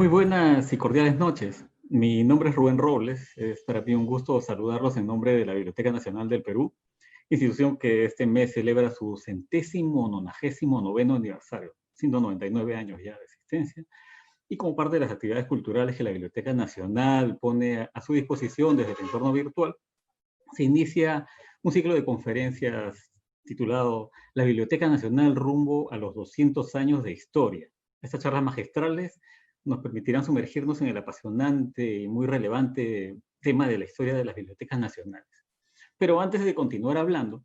Muy buenas y cordiales noches. Mi nombre es Rubén Robles. Es para mí un gusto saludarlos en nombre de la Biblioteca Nacional del Perú, institución que este mes celebra su 199º aniversario, siendo 99 años ya de existencia, y como parte de las actividades culturales que la Biblioteca Nacional pone a su disposición desde el entorno virtual, se inicia un ciclo de conferencias titulado La Biblioteca Nacional rumbo a los 200 años de historia. Estas charlas magistrales nos permitirán sumergirnos en el apasionante y muy relevante tema de la historia de las bibliotecas nacionales. Pero antes de continuar hablando,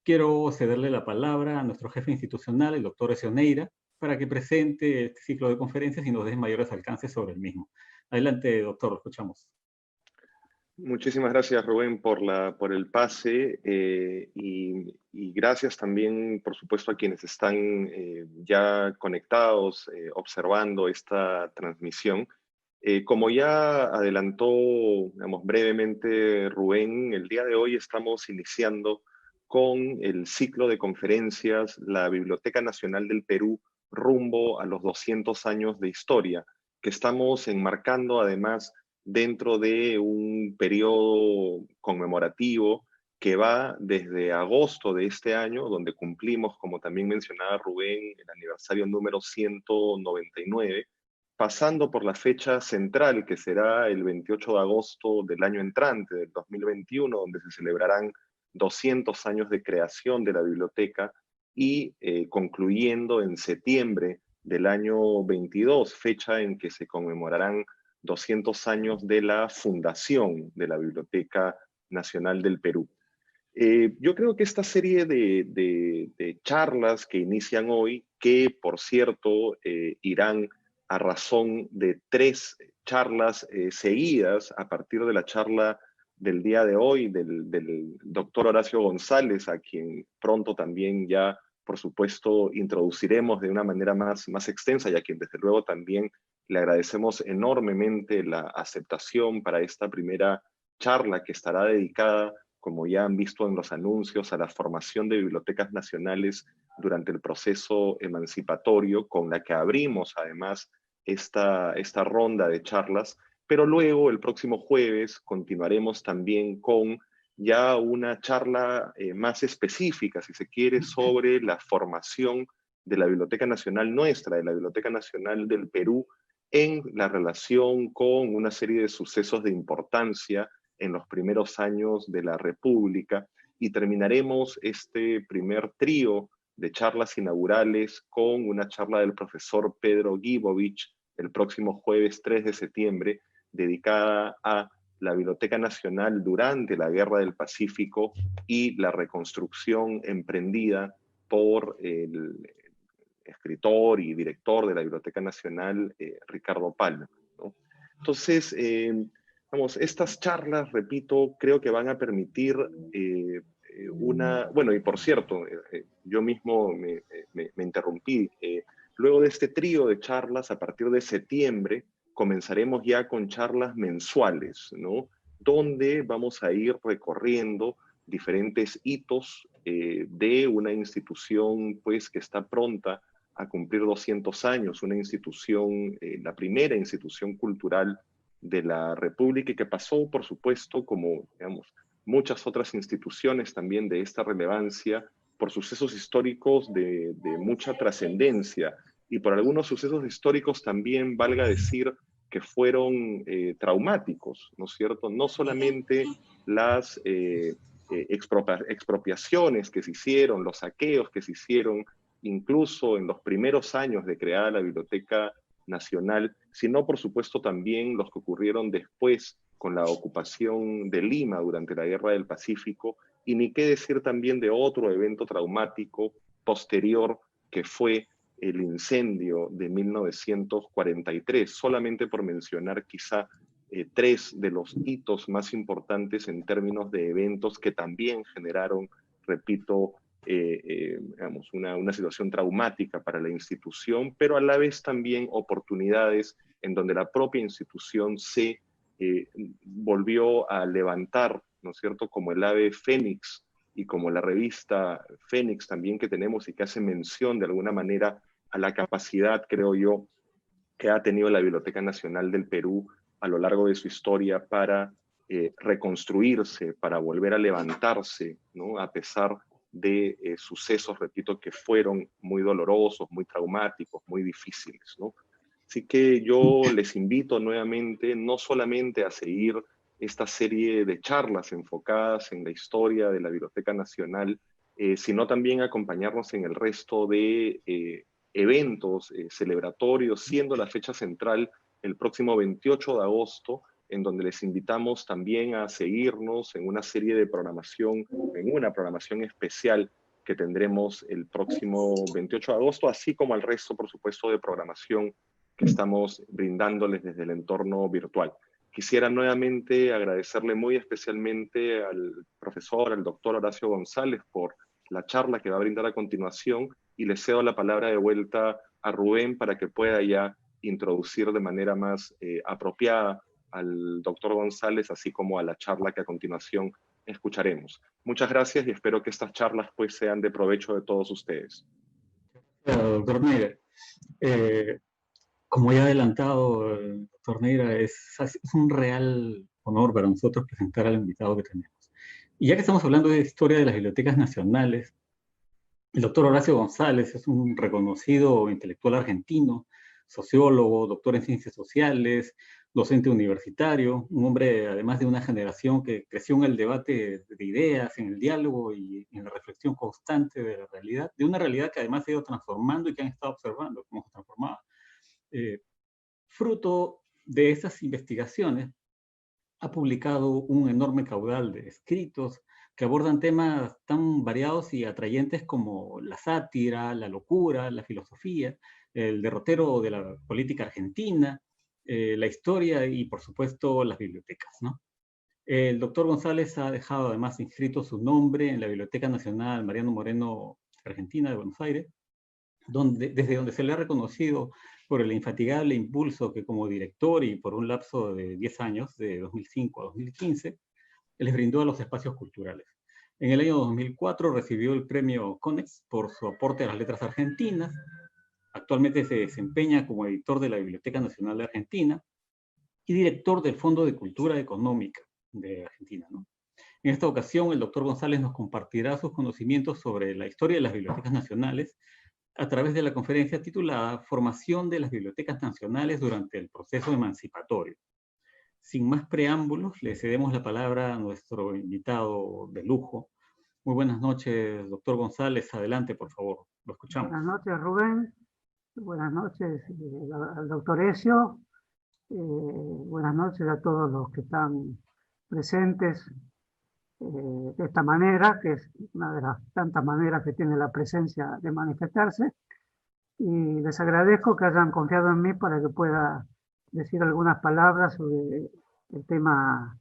quiero cederle la palabra a nuestro jefe institucional, el doctor Ecioneira, para que presente este ciclo de conferencias y nos dé mayores alcances sobre el mismo. Adelante, doctor, lo escuchamos. Muchísimas gracias, Rubén, por el pase y gracias también, por supuesto, a quienes están ya conectados, observando esta transmisión. Como ya adelantó, digamos, brevemente Rubén, el día de hoy estamos iniciando con el ciclo de conferencias La Biblioteca Nacional del Perú rumbo a los 200 años de historia, que estamos enmarcando además dentro de un periodo conmemorativo que va desde agosto de este año, donde cumplimos, como también mencionaba Rubén, el aniversario número 199, pasando por la fecha central, que será el 28 de agosto del año entrante, del 2021, donde se celebrarán 200 años de creación de la biblioteca, y concluyendo en septiembre del año 22, fecha en que se conmemorarán 200 años de la fundación de la Biblioteca Nacional del Perú. Yo creo que esta serie de charlas que inician hoy, que por cierto irán a razón de 3 charlas seguidas a partir de la charla del día de hoy del doctor Horacio González, a quien pronto también ya, por supuesto, introduciremos de una manera más extensa y a quien desde luego también le agradecemos enormemente la aceptación para esta primera charla que estará dedicada, como ya han visto en los anuncios, a la formación de bibliotecas nacionales durante el proceso emancipatorio, con la que abrimos además esta ronda de charlas, pero luego el próximo jueves continuaremos también con ya una charla más específica, si se quiere, sobre la formación de la Biblioteca Nacional nuestra, de la Biblioteca Nacional del Perú, en la relación con una serie de sucesos de importancia en los primeros años de la República, y terminaremos este primer trío de charlas inaugurales con una charla del profesor Pedro Gibovich el próximo jueves 3 de septiembre, dedicada a la Biblioteca Nacional durante la Guerra del Pacífico y la reconstrucción emprendida por el escritor y director de la Biblioteca Nacional, Ricardo Palma, ¿no? Entonces, vamos, estas charlas, repito, creo que van a permitir bueno, y por cierto, yo mismo me interrumpí. Luego de este trío de charlas, a partir de septiembre, comenzaremos ya con charlas mensuales, ¿no? Donde vamos a ir recorriendo diferentes hitos de una institución, pues, que está pronta a cumplir 200 años, una institución, la primera institución cultural de la República, y que pasó, por supuesto, como, digamos, muchas otras instituciones también de esta relevancia, por sucesos históricos de mucha trascendencia, y por algunos sucesos históricos también, valga decir, que fueron traumáticos, ¿no es cierto? No solamente las expropiaciones que se hicieron, los saqueos que se hicieron, incluso en los primeros años de creada la Biblioteca Nacional, sino por supuesto también los que ocurrieron después con la ocupación de Lima durante la Guerra del Pacífico, y ni qué decir también de otro evento traumático posterior, que fue el incendio de 1943, solamente por mencionar quizá 3 de los hitos más importantes en términos de eventos que también generaron, repito, digamos, una situación traumática para la institución, pero a la vez también oportunidades en donde la propia institución se volvió a levantar, ¿no es cierto?, como el ave fénix, y como la revista Fénix también que tenemos, y que hace mención de alguna manera a la capacidad, creo yo, que ha tenido la Biblioteca Nacional del Perú a lo largo de su historia para reconstruirse, para volver a levantarse, ¿no? A pesar de sucesos, repito, que fueron muy dolorosos, muy traumáticos, muy difíciles, ¿no? Así que yo les invito nuevamente no solamente a seguir esta serie de charlas enfocadas en la historia de la Biblioteca Nacional, sino también a acompañarnos en el resto de eventos celebratorios, siendo la fecha central el próximo 28 de agosto, en donde les invitamos también a seguirnos en una serie de programación, en una programación especial que tendremos el próximo 28 de agosto, así como al resto, por supuesto, de programación que estamos brindándoles desde el entorno virtual. Quisiera nuevamente agradecerle muy especialmente al profesor, al doctor Horacio González, por la charla que va a brindar a continuación, y le cedo la palabra de vuelta a Rubén para que pueda ya introducir de manera más apropiada al doctor González, así como a la charla que a continuación escucharemos. Muchas gracias y espero que estas charlas pues sean de provecho de todos ustedes. Doctor Neira, como ya ha adelantado el doctor Neira, es un real honor para nosotros presentar al invitado que tenemos. Y ya que estamos hablando de historia de las bibliotecas nacionales, el doctor Horacio González es un reconocido intelectual argentino, sociólogo, doctor en ciencias sociales, docente universitario, un hombre además de una generación que creció en el debate de ideas, en el diálogo y en la reflexión constante de la realidad, de una realidad que además se ha ido transformando y que han estado observando cómo se transformaba. Fruto de esas investigaciones, ha publicado un enorme caudal de escritos que abordan temas tan variados y atrayentes como la sátira, la locura, la filosofía, el derrotero de la política argentina, la historia y, por supuesto, las bibliotecas, ¿no? El doctor González ha dejado además inscrito su nombre en la Biblioteca Nacional Mariano Moreno Argentina de Buenos Aires, desde donde se le ha reconocido por el infatigable impulso que como director y por un lapso de 10 años, de 2005 a 2015, les brindó a los espacios culturales. En el año 2004 recibió el premio CONEX por su aporte a las letras argentinas. Actualmente se desempeña como editor de la Biblioteca Nacional de Argentina y director del Fondo de Cultura Económica de Argentina, ¿no? En esta ocasión, el doctor González nos compartirá sus conocimientos sobre la historia de las bibliotecas nacionales a través de la conferencia titulada Formación de las Bibliotecas Nacionales durante el proceso emancipatorio. Sin más preámbulos, le cedemos la palabra a nuestro invitado de lujo. Muy buenas noches, doctor González. Adelante, por favor. Lo escuchamos. Buenas noches, Rubén. Buenas noches al doctor Ezio. Buenas noches a todos los que están presentes de esta manera, que es una de las tantas maneras que tiene la presencia de manifestarse. Y les agradezco que hayan confiado en mí para que pueda decir algunas palabras sobre el tema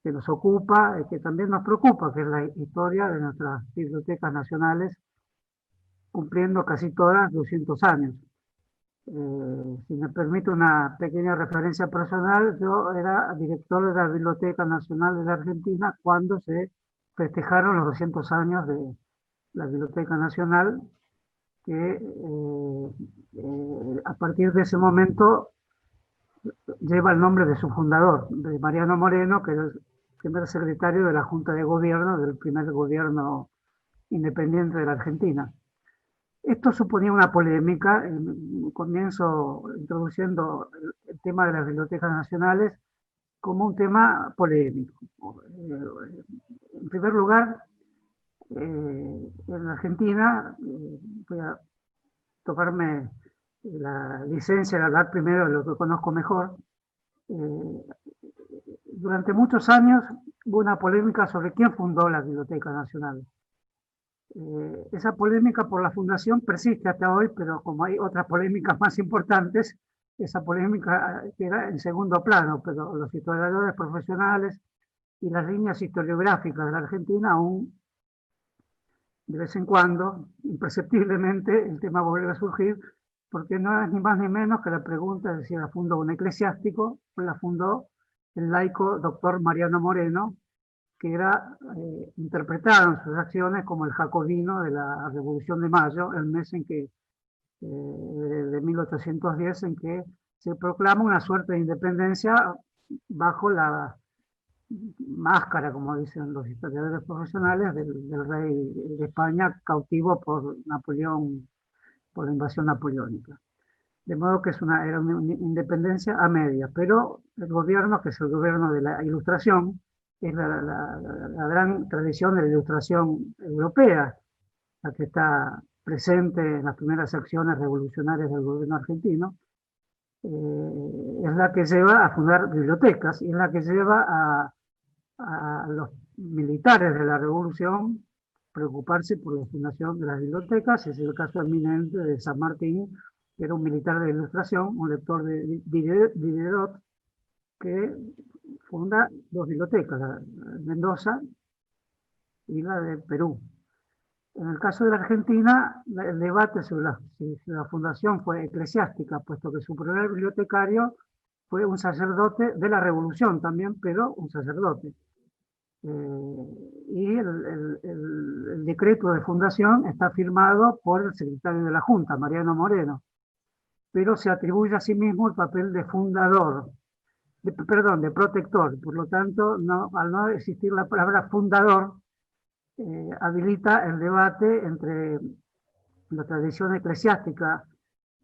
que nos ocupa y que también nos preocupa, que es la historia de nuestras bibliotecas nacionales, cumpliendo casi todas 200 años. Si me permite una pequeña referencia personal, yo era director de la Biblioteca Nacional de la Argentina cuando se festejaron los 200 años de la Biblioteca Nacional, que a partir de ese momento lleva el nombre de su fundador, de Mariano Moreno, que era el primer secretario de la Junta de Gobierno del primer gobierno independiente de la Argentina. Esto suponía una polémica. Comienzo introduciendo el tema de las bibliotecas nacionales como un tema polémico. En primer lugar, en Argentina, voy a tomarme la licencia de hablar primero de lo que conozco mejor. Durante muchos años hubo una polémica sobre quién fundó la Biblioteca Nacional. Esa polémica por la fundación persiste hasta hoy, pero como hay otras polémicas más importantes, esa polémica queda en segundo plano, pero los historiadores profesionales y las líneas historiográficas de la Argentina aún, de vez en cuando, imperceptiblemente, el tema vuelve a surgir, porque no es ni más ni menos que la pregunta de si la fundó un eclesiástico o la fundó el laico doctor Mariano Moreno, que era interpretado en sus acciones como el jacobino de la Revolución de Mayo, el mes en que, de 1810, en que se proclama una suerte de independencia bajo la máscara, como dicen los historiadores profesionales, del rey de España cautivo por Napoleón, por la invasión napoleónica. De modo que era una independencia a medias, pero el gobierno, que es el gobierno de la Ilustración, es la gran tradición de la Ilustración europea, la que está presente en las primeras acciones revolucionarias del gobierno argentino, es la que lleva a fundar bibliotecas y es la que lleva a los militares de la revolución preocuparse por la fundación de las bibliotecas. Es el caso eminente de San Martín, que era un militar de Ilustración, un lector de Diderot, que funda dos bibliotecas, la de Mendoza y la de Perú. En el caso de la Argentina, el debate sobre si la fundación fue eclesiástica, puesto que su primer bibliotecario fue un sacerdote de la Revolución también, pero un sacerdote. Y el decreto de fundación está firmado por el secretario de la Junta, Mariano Moreno, pero se atribuye a sí mismo el papel de fundador, de protector. Por lo tanto, al no existir la palabra fundador, habilita el debate entre la tradición eclesiástica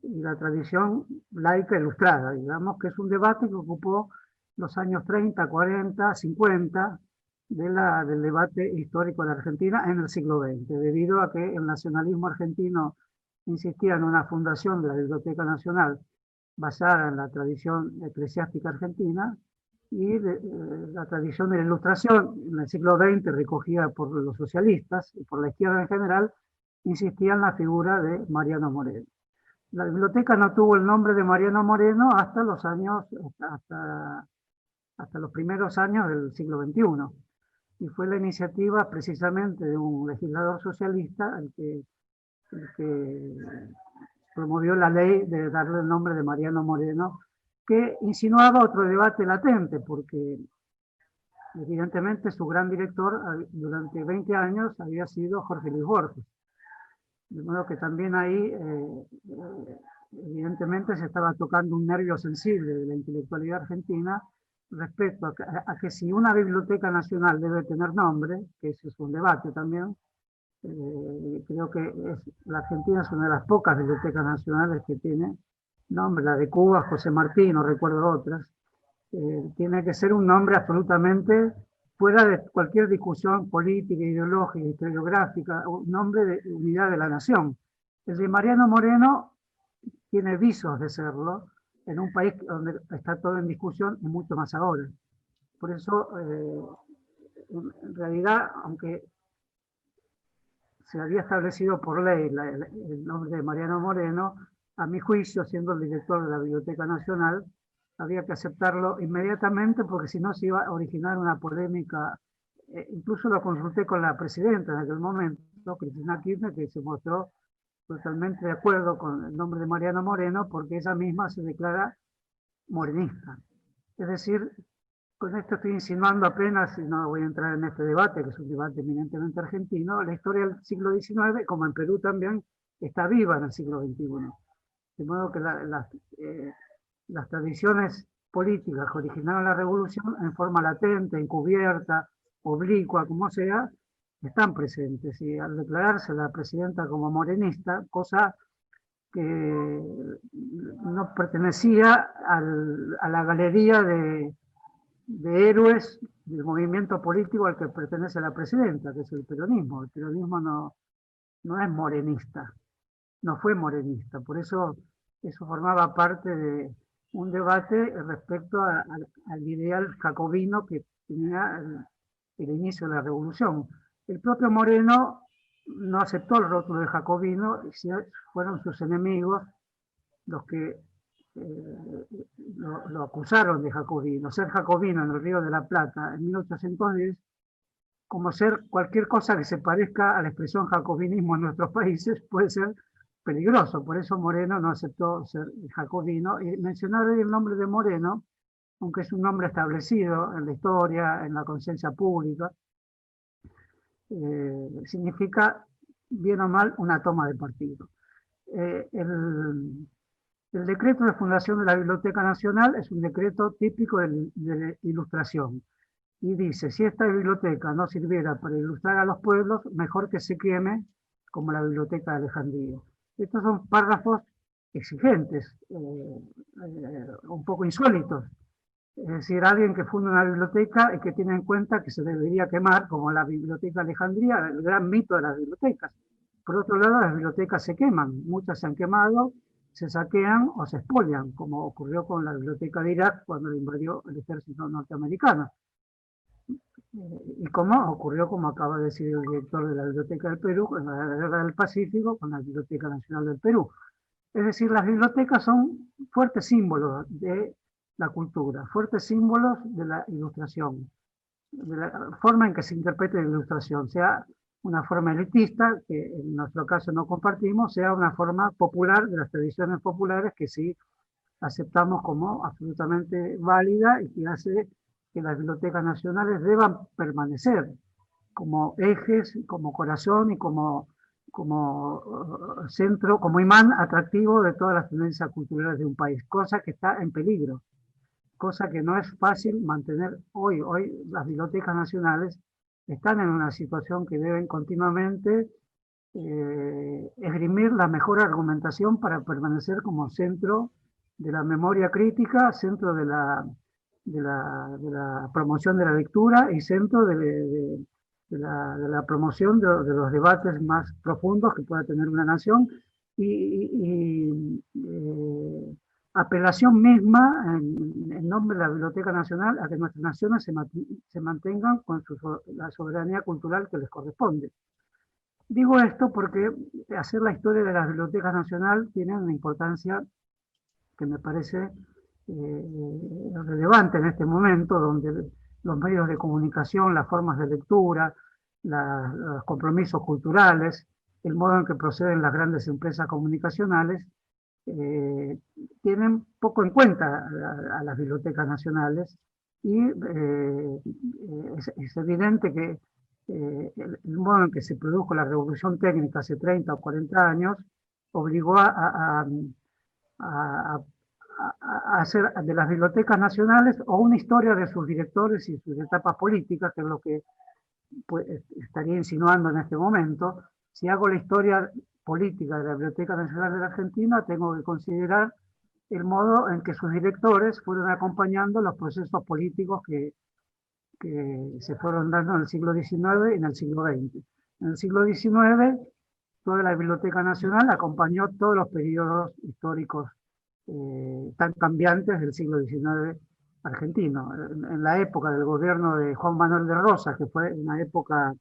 y la tradición laica ilustrada. Digamos que es un debate que ocupó los años 30, 40, 50 del debate histórico de Argentina en el siglo XX, debido a que el nacionalismo argentino insistía en una fundación de la Biblioteca Nacional basada en la tradición eclesiástica argentina, y la tradición de la Ilustración en el siglo XX, recogida por los socialistas y por la izquierda en general, insistía en la figura de Mariano Moreno. La biblioteca no tuvo el nombre de Mariano Moreno hasta los primeros años del siglo XXI, y fue la iniciativa precisamente de un legislador socialista el que promovió la ley de darle el nombre de Mariano Moreno, que insinuaba otro debate latente, porque evidentemente su gran director durante 20 años había sido Jorge Luis Borges. De modo que también ahí evidentemente se estaba tocando un nervio sensible de la intelectualidad argentina respecto a que si una biblioteca nacional debe tener nombre, que ese es un debate también. Creo que la Argentina es una de las pocas bibliotecas nacionales que tiene nombre. La de Cuba, José Martí, no recuerdo otras. Tiene que ser un nombre absolutamente fuera de cualquier discusión política, ideológica, historiográfica, un nombre de unidad de la nación. El de Mariano Moreno tiene visos de serlo en un país donde está todo en discusión y mucho más ahora. Por eso, en realidad, aunque se había establecido por ley el nombre de Mariano Moreno, a mi juicio, siendo el director de la Biblioteca Nacional, había que aceptarlo inmediatamente, porque si no se iba a originar una polémica. Incluso lo consulté con la presidenta en aquel momento, Cristina Kirchner, que se mostró totalmente de acuerdo con el nombre de Mariano Moreno, porque ella misma se declara morenista. Es decir, con esto estoy insinuando apenas, y no voy a entrar en este debate, que es un debate eminentemente argentino, la historia del siglo XIX, como en Perú también, está viva en el siglo XXI. De modo que las tradiciones políticas que originaron la revolución, en forma latente, encubierta, oblicua, como sea, están presentes. Y al declararse la presidenta como morenista, cosa que no pertenecía a la galería de héroes del movimiento político al que pertenece la presidenta, que es el peronismo. El peronismo no es morenista, no fue morenista. Por eso formaba parte de un debate respecto al ideal jacobino que tenía el inicio de la revolución. El propio Moreno no aceptó el rótulo de jacobino, y fueron sus enemigos los que lo acusaron de jacobino. Ser jacobino en el Río de la Plata en 1810, como ser cualquier cosa que se parezca a la expresión jacobinismo en nuestros países, puede ser peligroso. Por eso Moreno no aceptó ser jacobino. Y mencionar hoy el nombre de Moreno, aunque es un nombre establecido en la historia, en la conciencia pública, significa, bien o mal, una toma de partido. El El decreto de fundación de la Biblioteca Nacional es un decreto típico de ilustración. Y dice, si esta biblioteca no sirviera para ilustrar a los pueblos, mejor que se queme como la Biblioteca de Alejandría. Estos son párrafos exigentes, un poco insólitos. Es decir, alguien que funda una biblioteca y que tiene en cuenta que se debería quemar, como la Biblioteca de Alejandría, el gran mito de las bibliotecas. Por otro lado, las bibliotecas se queman, muchas se han quemado, se saquean o se expolian, como ocurrió con la Biblioteca de Irak cuando la invadió el ejército norteamericano. Y como ocurrió, como acaba de decir el director de la Biblioteca del Perú, en la Guerra del Pacífico, con la Biblioteca Nacional del Perú. Es decir, las bibliotecas son fuertes símbolos de la cultura, fuertes símbolos de la ilustración, de la forma en que se interprete la ilustración, sea una forma elitista, que en nuestro caso no compartimos, sea una forma popular, de las tradiciones populares, que sí aceptamos como absolutamente válida y que hace que las bibliotecas nacionales deban permanecer como ejes, como corazón y como centro, como imán atractivo de todas las tendencias culturales de un país, cosa que está en peligro, cosa que no es fácil mantener hoy. Hoy las bibliotecas nacionales están en una situación que deben continuamente esgrimir la mejor argumentación para permanecer como centro de la memoria crítica, centro de la promoción de la lectura y centro de la promoción de los debates más profundos que pueda tener una nación y apelación misma en nombre de la Biblioteca Nacional a que nuestras naciones se mantengan con la soberanía cultural que les corresponde. Digo esto porque hacer la historia de las bibliotecas nacionales tiene una importancia que me parece relevante en este momento, donde los medios de comunicación, las formas de lectura, los compromisos culturales, el modo en que proceden las grandes empresas comunicacionales, tienen poco en cuenta a las bibliotecas nacionales y es evidente que el modo en que se produjo la revolución técnica hace 30 o 40 años obligó a hacer de las bibliotecas nacionales o una historia de sus directores y sus etapas políticas, que es lo que pues, estaría insinuando en este momento. Si hago la historia política de la Biblioteca Nacional de la Argentina, tengo que considerar el modo en que sus directores fueron acompañando los procesos políticos que se fueron dando en el siglo XIX y en el siglo XX. En el siglo XIX, toda la Biblioteca Nacional acompañó todos los periodos históricos tan cambiantes del siglo XIX argentino. En la época del gobierno de Juan Manuel de Rosas, que fue una época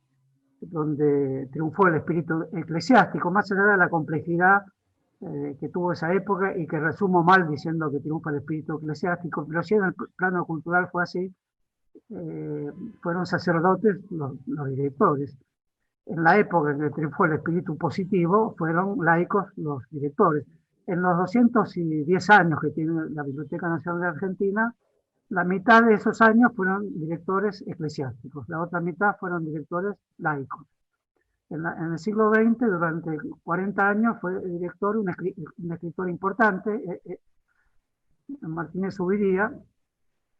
donde triunfó el espíritu eclesiástico, más allá de la complejidad que tuvo esa época y que resumo mal diciendo que triunfa el espíritu eclesiástico, pero sí en el plano cultural fue así, fueron sacerdotes los directores. En la época en que triunfó el espíritu positivo, fueron laicos los directores. En los 210 años que tiene la Biblioteca Nacional de Argentina, la mitad de esos años fueron directores eclesiásticos, la otra mitad fueron directores laicos. En el siglo XX, durante 40 años, fue director un escritor importante, Martínez Zuviría,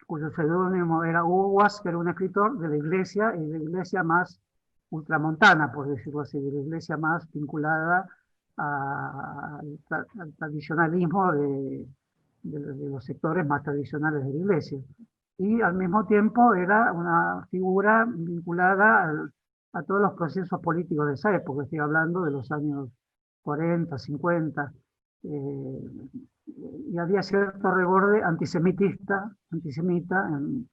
cuyo seudónimo era Hugo Guas, que era un escritor de la iglesia, y de la iglesia más ultramontana, por decirlo así, de la iglesia más vinculada al tradicionalismo de los sectores más tradicionales de la iglesia. Y al mismo tiempo era una figura vinculada a todos los procesos políticos de esa época. Estoy hablando de los años 40, 50, y había cierto reborde antisemita en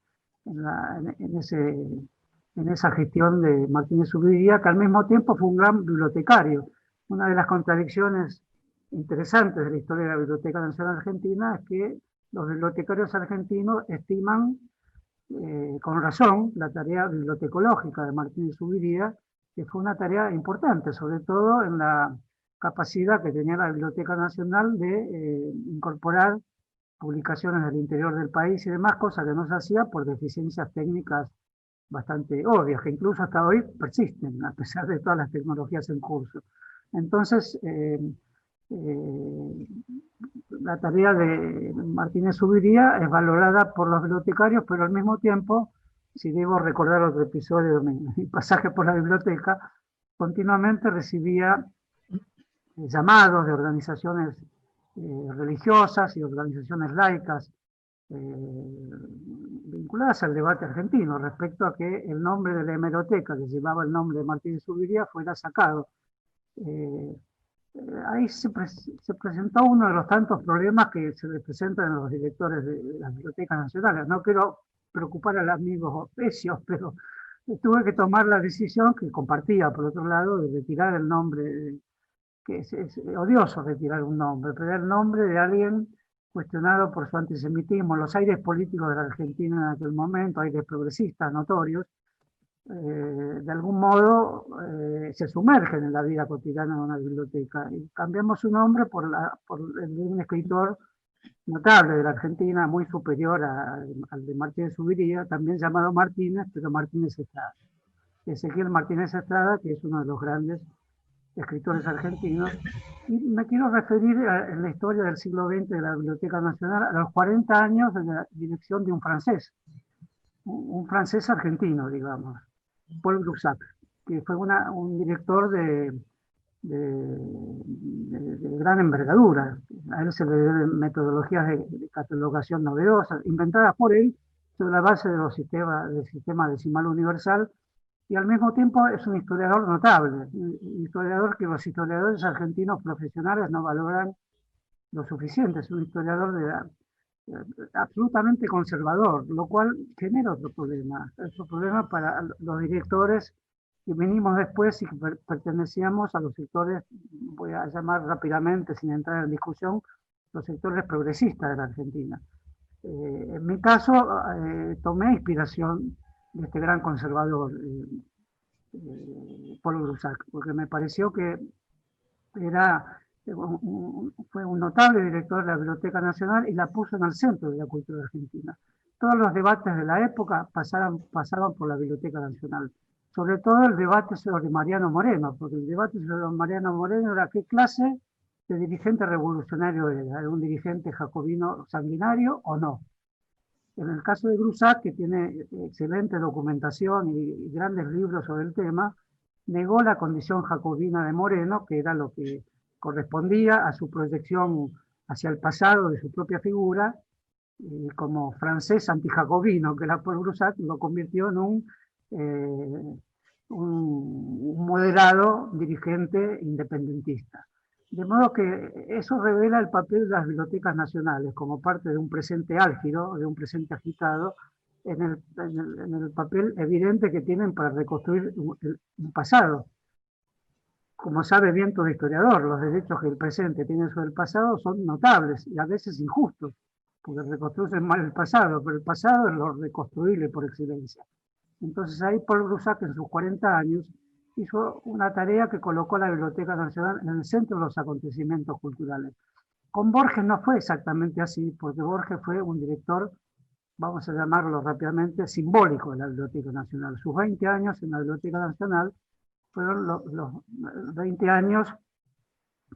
esa gestión de Martínez Zuviría, que al mismo tiempo fue un gran bibliotecario. Una de las contradicciones interesantes de la historia de la Biblioteca Nacional Argentina es que los bibliotecarios argentinos estiman con razón la tarea bibliotecológica de Martínez Zuviría, que fue una tarea importante, sobre todo en la capacidad que tenía la Biblioteca Nacional de incorporar publicaciones del interior del país y demás, cosas que no se hacía por deficiencias técnicas bastante obvias, que incluso hasta hoy persisten, a pesar de todas las tecnologías en curso. Entonces, La tarea de Martínez Zuviría es valorada por los bibliotecarios, pero al mismo tiempo, si debo recordar otro episodio de mi pasaje por la biblioteca, continuamente recibía llamados de organizaciones religiosas y organizaciones laicas vinculadas al debate argentino respecto a que el nombre de la hemeroteca, que llevaba el nombre de Martínez Zuviría, fuera sacado. Ahí se presentó uno de los tantos problemas que se les presentan a los directores de las bibliotecas nacionales. No quiero preocupar al amigo Pecios, pero tuve que tomar la decisión, que compartía por otro lado, de retirar el nombre, que es odioso retirar un nombre, pero el nombre de alguien cuestionado por su antisemitismo, los aires políticos de la Argentina en aquel momento, aires progresistas notorios, de algún modo se sumergen en la vida cotidiana de una biblioteca. Y cambiamos su nombre por el de un escritor notable de la Argentina, muy superior al de Martínez Zuviría, también llamado Martínez, pero Martínez Estrada. Ezequiel Martínez Estrada, que es uno de los grandes escritores argentinos. Y me quiero referir en la historia del siglo XX de la Biblioteca Nacional a los 40 años de la dirección de un francés argentino, digamos, Paul Groussac, que fue un director de gran envergadura. A él se le deben metodologías de catalogación novedosas, inventadas por él sobre la base del sistema decimal universal, y al mismo tiempo es un historiador notable, un historiador que los historiadores argentinos profesionales no valoran lo suficiente. Es un historiador absolutamente conservador, lo cual genera otro problema para los directores que venimos después y que pertenecíamos a los sectores, voy a llamar rápidamente sin entrar en discusión, los sectores progresistas de la Argentina. En mi caso, tomé inspiración de este gran conservador, Paul Groussac, porque me pareció que fue un notable director de la Biblioteca Nacional y la puso en el centro de la cultura argentina. Todos los debates de la época pasaban por la Biblioteca Nacional, sobre todo el debate sobre Mariano Moreno, porque el debate sobre Mariano Moreno era qué clase de dirigente revolucionario era un dirigente jacobino sanguinario o no. En el caso de Groussac, que tiene excelente documentación y grandes libros sobre el tema, negó la condición jacobina de Moreno, que era lo que correspondía a su proyección hacia el pasado de su propia figura, como francés antijacobino, que era Paul Groussac, lo convirtió en un moderado dirigente independentista. De modo que eso revela el papel de las bibliotecas nacionales como parte de un presente álgido, de un presente agitado, en el papel evidente que tienen para reconstruir un pasado. Como sabe bien todo historiador, los derechos que el presente tiene sobre el pasado son notables y a veces injustos, porque reconstruyen mal el pasado, pero el pasado es lo reconstruible por excelencia. Entonces ahí Paul Groussac en sus 40 años hizo una tarea que colocó a la Biblioteca Nacional en el centro de los acontecimientos culturales. Con Borges no fue exactamente así, porque Borges fue un director, vamos a llamarlo rápidamente, simbólico de la Biblioteca Nacional. Sus 20 años en la Biblioteca Nacional fueron los 20 años,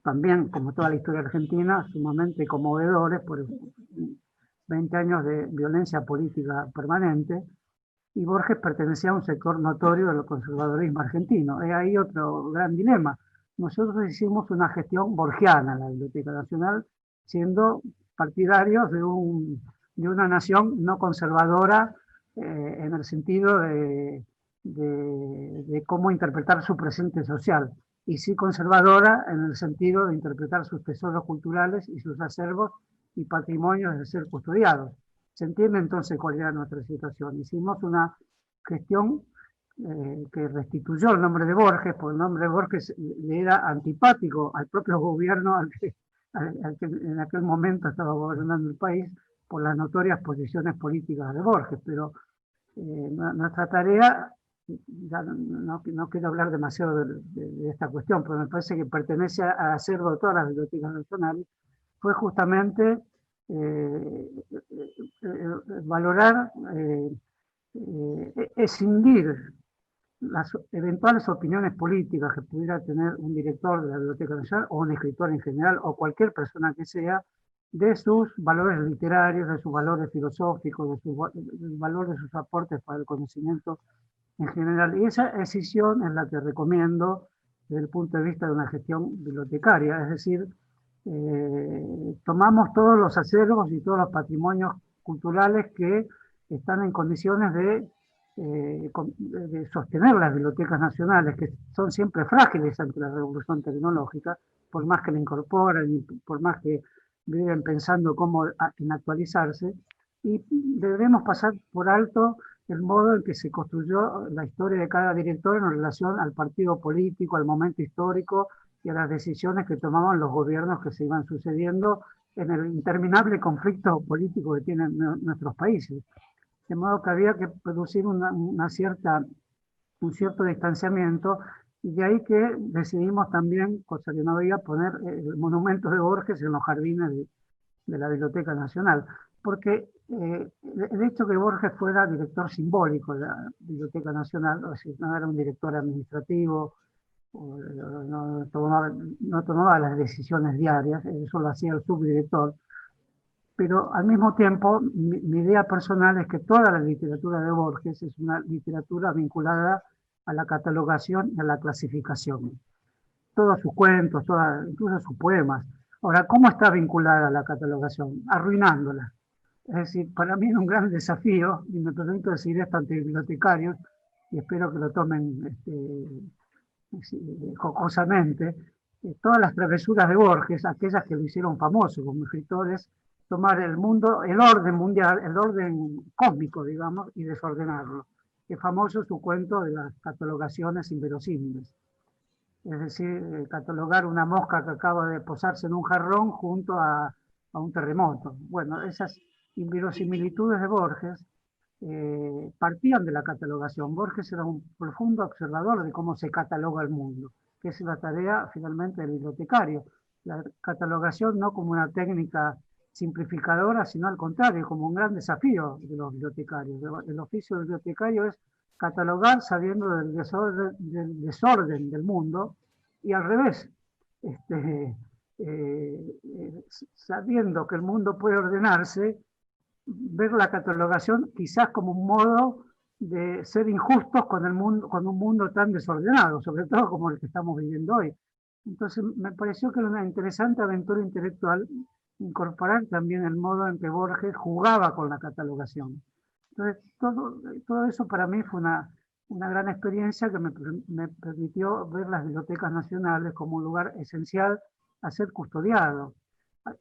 también como toda la historia argentina, sumamente conmovedores, por 20 años de violencia política permanente, y Borges pertenecía a un sector notorio del conservadurismo argentino. Hay ahí otro gran dilema. Nosotros hicimos una gestión borgiana en la Biblioteca Nacional, siendo partidarios de una nación no conservadora en el sentido de cómo interpretar su presente social, y sí conservadora en el sentido de interpretar sus tesoros culturales y sus acervos y patrimonios de ser custodiados. ¿Se entiende entonces cuál era nuestra situación? Hicimos una gestión que restituyó el nombre de Borges, porque el nombre de Borges le era antipático al propio gobierno al que en aquel momento estaba gobernando el país, por las notorias posiciones políticas de Borges. Pero nuestra tarea, ya no quiero hablar demasiado de esta cuestión, pero me parece que pertenece al acervo de todas las bibliotecas nacionales, fue justamente valorar, escindir las eventuales opiniones políticas que pudiera tener un director de la Biblioteca Nacional o un escritor en general o cualquier persona que sea, de sus valores literarios, de sus valores filosóficos, del valor de sus aportes para el conocimiento en general. Y esa decisión es la que recomiendo desde el punto de vista de una gestión bibliotecaria, es decir, tomamos todos los acervos y todos los patrimonios culturales que están en condiciones de sostener las bibliotecas nacionales, que son siempre frágiles ante la revolución tecnológica, por más que la incorporen y por más que viven pensando cómo en actualizarse, y debemos pasar por alto el modo en que se construyó la historia de cada director en relación al partido político, al momento histórico y a las decisiones que tomaban los gobiernos que se iban sucediendo en el interminable conflicto político que tienen nuestros países. De modo que había que producir un cierto distanciamiento, y de ahí que decidimos también, cosa que no había, poner el monumento de Borges en los jardines de la Biblioteca Nacional, porque el hecho que Borges fuera director simbólico de la Biblioteca Nacional, o sea, no era un director administrativo, no tomaba las decisiones diarias, eso lo hacía el subdirector, pero al mismo tiempo mi idea personal es que toda la literatura de Borges es una literatura vinculada a la catalogación y a la clasificación. Todos sus cuentos, incluso sus poemas. Ahora, ¿cómo está vinculada a la catalogación? Arruinándola. Es decir, para mí es un gran desafío, y me permito decir esto ante bibliotecarios, y espero que lo tomen jocosamente, todas las travesuras de Borges, aquellas que lo hicieron famoso como escritores, tomar el mundo, el orden mundial, el orden cósmico, digamos, y desordenarlo. Es famoso su cuento de las catalogaciones inverosímiles. Es decir, catalogar una mosca que acaba de posarse en un jarrón junto a un terremoto. Bueno, esas inverosimilitudes de Borges partían de la catalogación. Borges era un profundo observador de cómo se cataloga el mundo, que es la tarea finalmente del bibliotecario. La catalogación no como una técnica simplificadora, sino al contrario, como un gran desafío de los bibliotecarios. El oficio del bibliotecario es catalogar sabiendo del desorden del mundo, y al revés, sabiendo que el mundo puede ordenarse, ver la catalogación quizás como un modo de ser injustos con el mundo, con un mundo tan desordenado, sobre todo como el que estamos viviendo hoy. Entonces me pareció que era una interesante aventura intelectual incorporar también el modo en que Borges jugaba con la catalogación. Entonces todo eso para mí fue una gran experiencia que me permitió ver las bibliotecas nacionales como un lugar esencial a ser custodiado,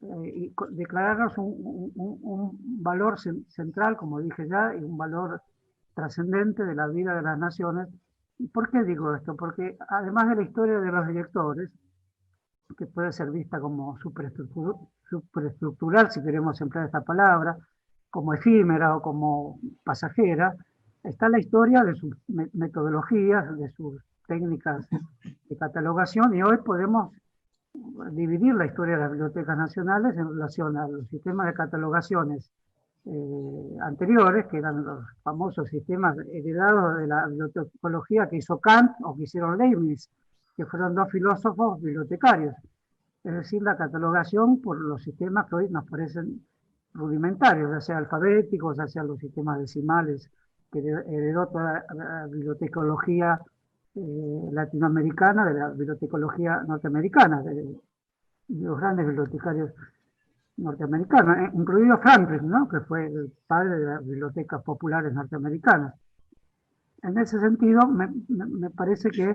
y declararnos un valor central, como dije ya, y un valor trascendente de la vida de las naciones. ¿Y por qué digo esto? Porque además de la historia de los directores, que puede ser vista como superestructural, si queremos emplear esta palabra, como efímera o como pasajera, está la historia de sus metodologías, de sus técnicas de catalogación, y hoy podemos dividir la historia de las bibliotecas nacionales en relación a los sistemas de catalogaciones anteriores, que eran los famosos sistemas heredados de la bibliotecología que hizo Kant o que hicieron Leibniz, que fueron dos filósofos bibliotecarios. Es decir, la catalogación por los sistemas que hoy nos parecen rudimentarios, ya sea alfabéticos, ya sean los sistemas decimales que heredó toda la bibliotecología latinoamericana, de la bibliotecología norteamericana, de los grandes bibliotecarios norteamericanos, incluido Franklin, ¿no?, que fue el padre de las bibliotecas populares norteamericanas. En ese sentido, me parece que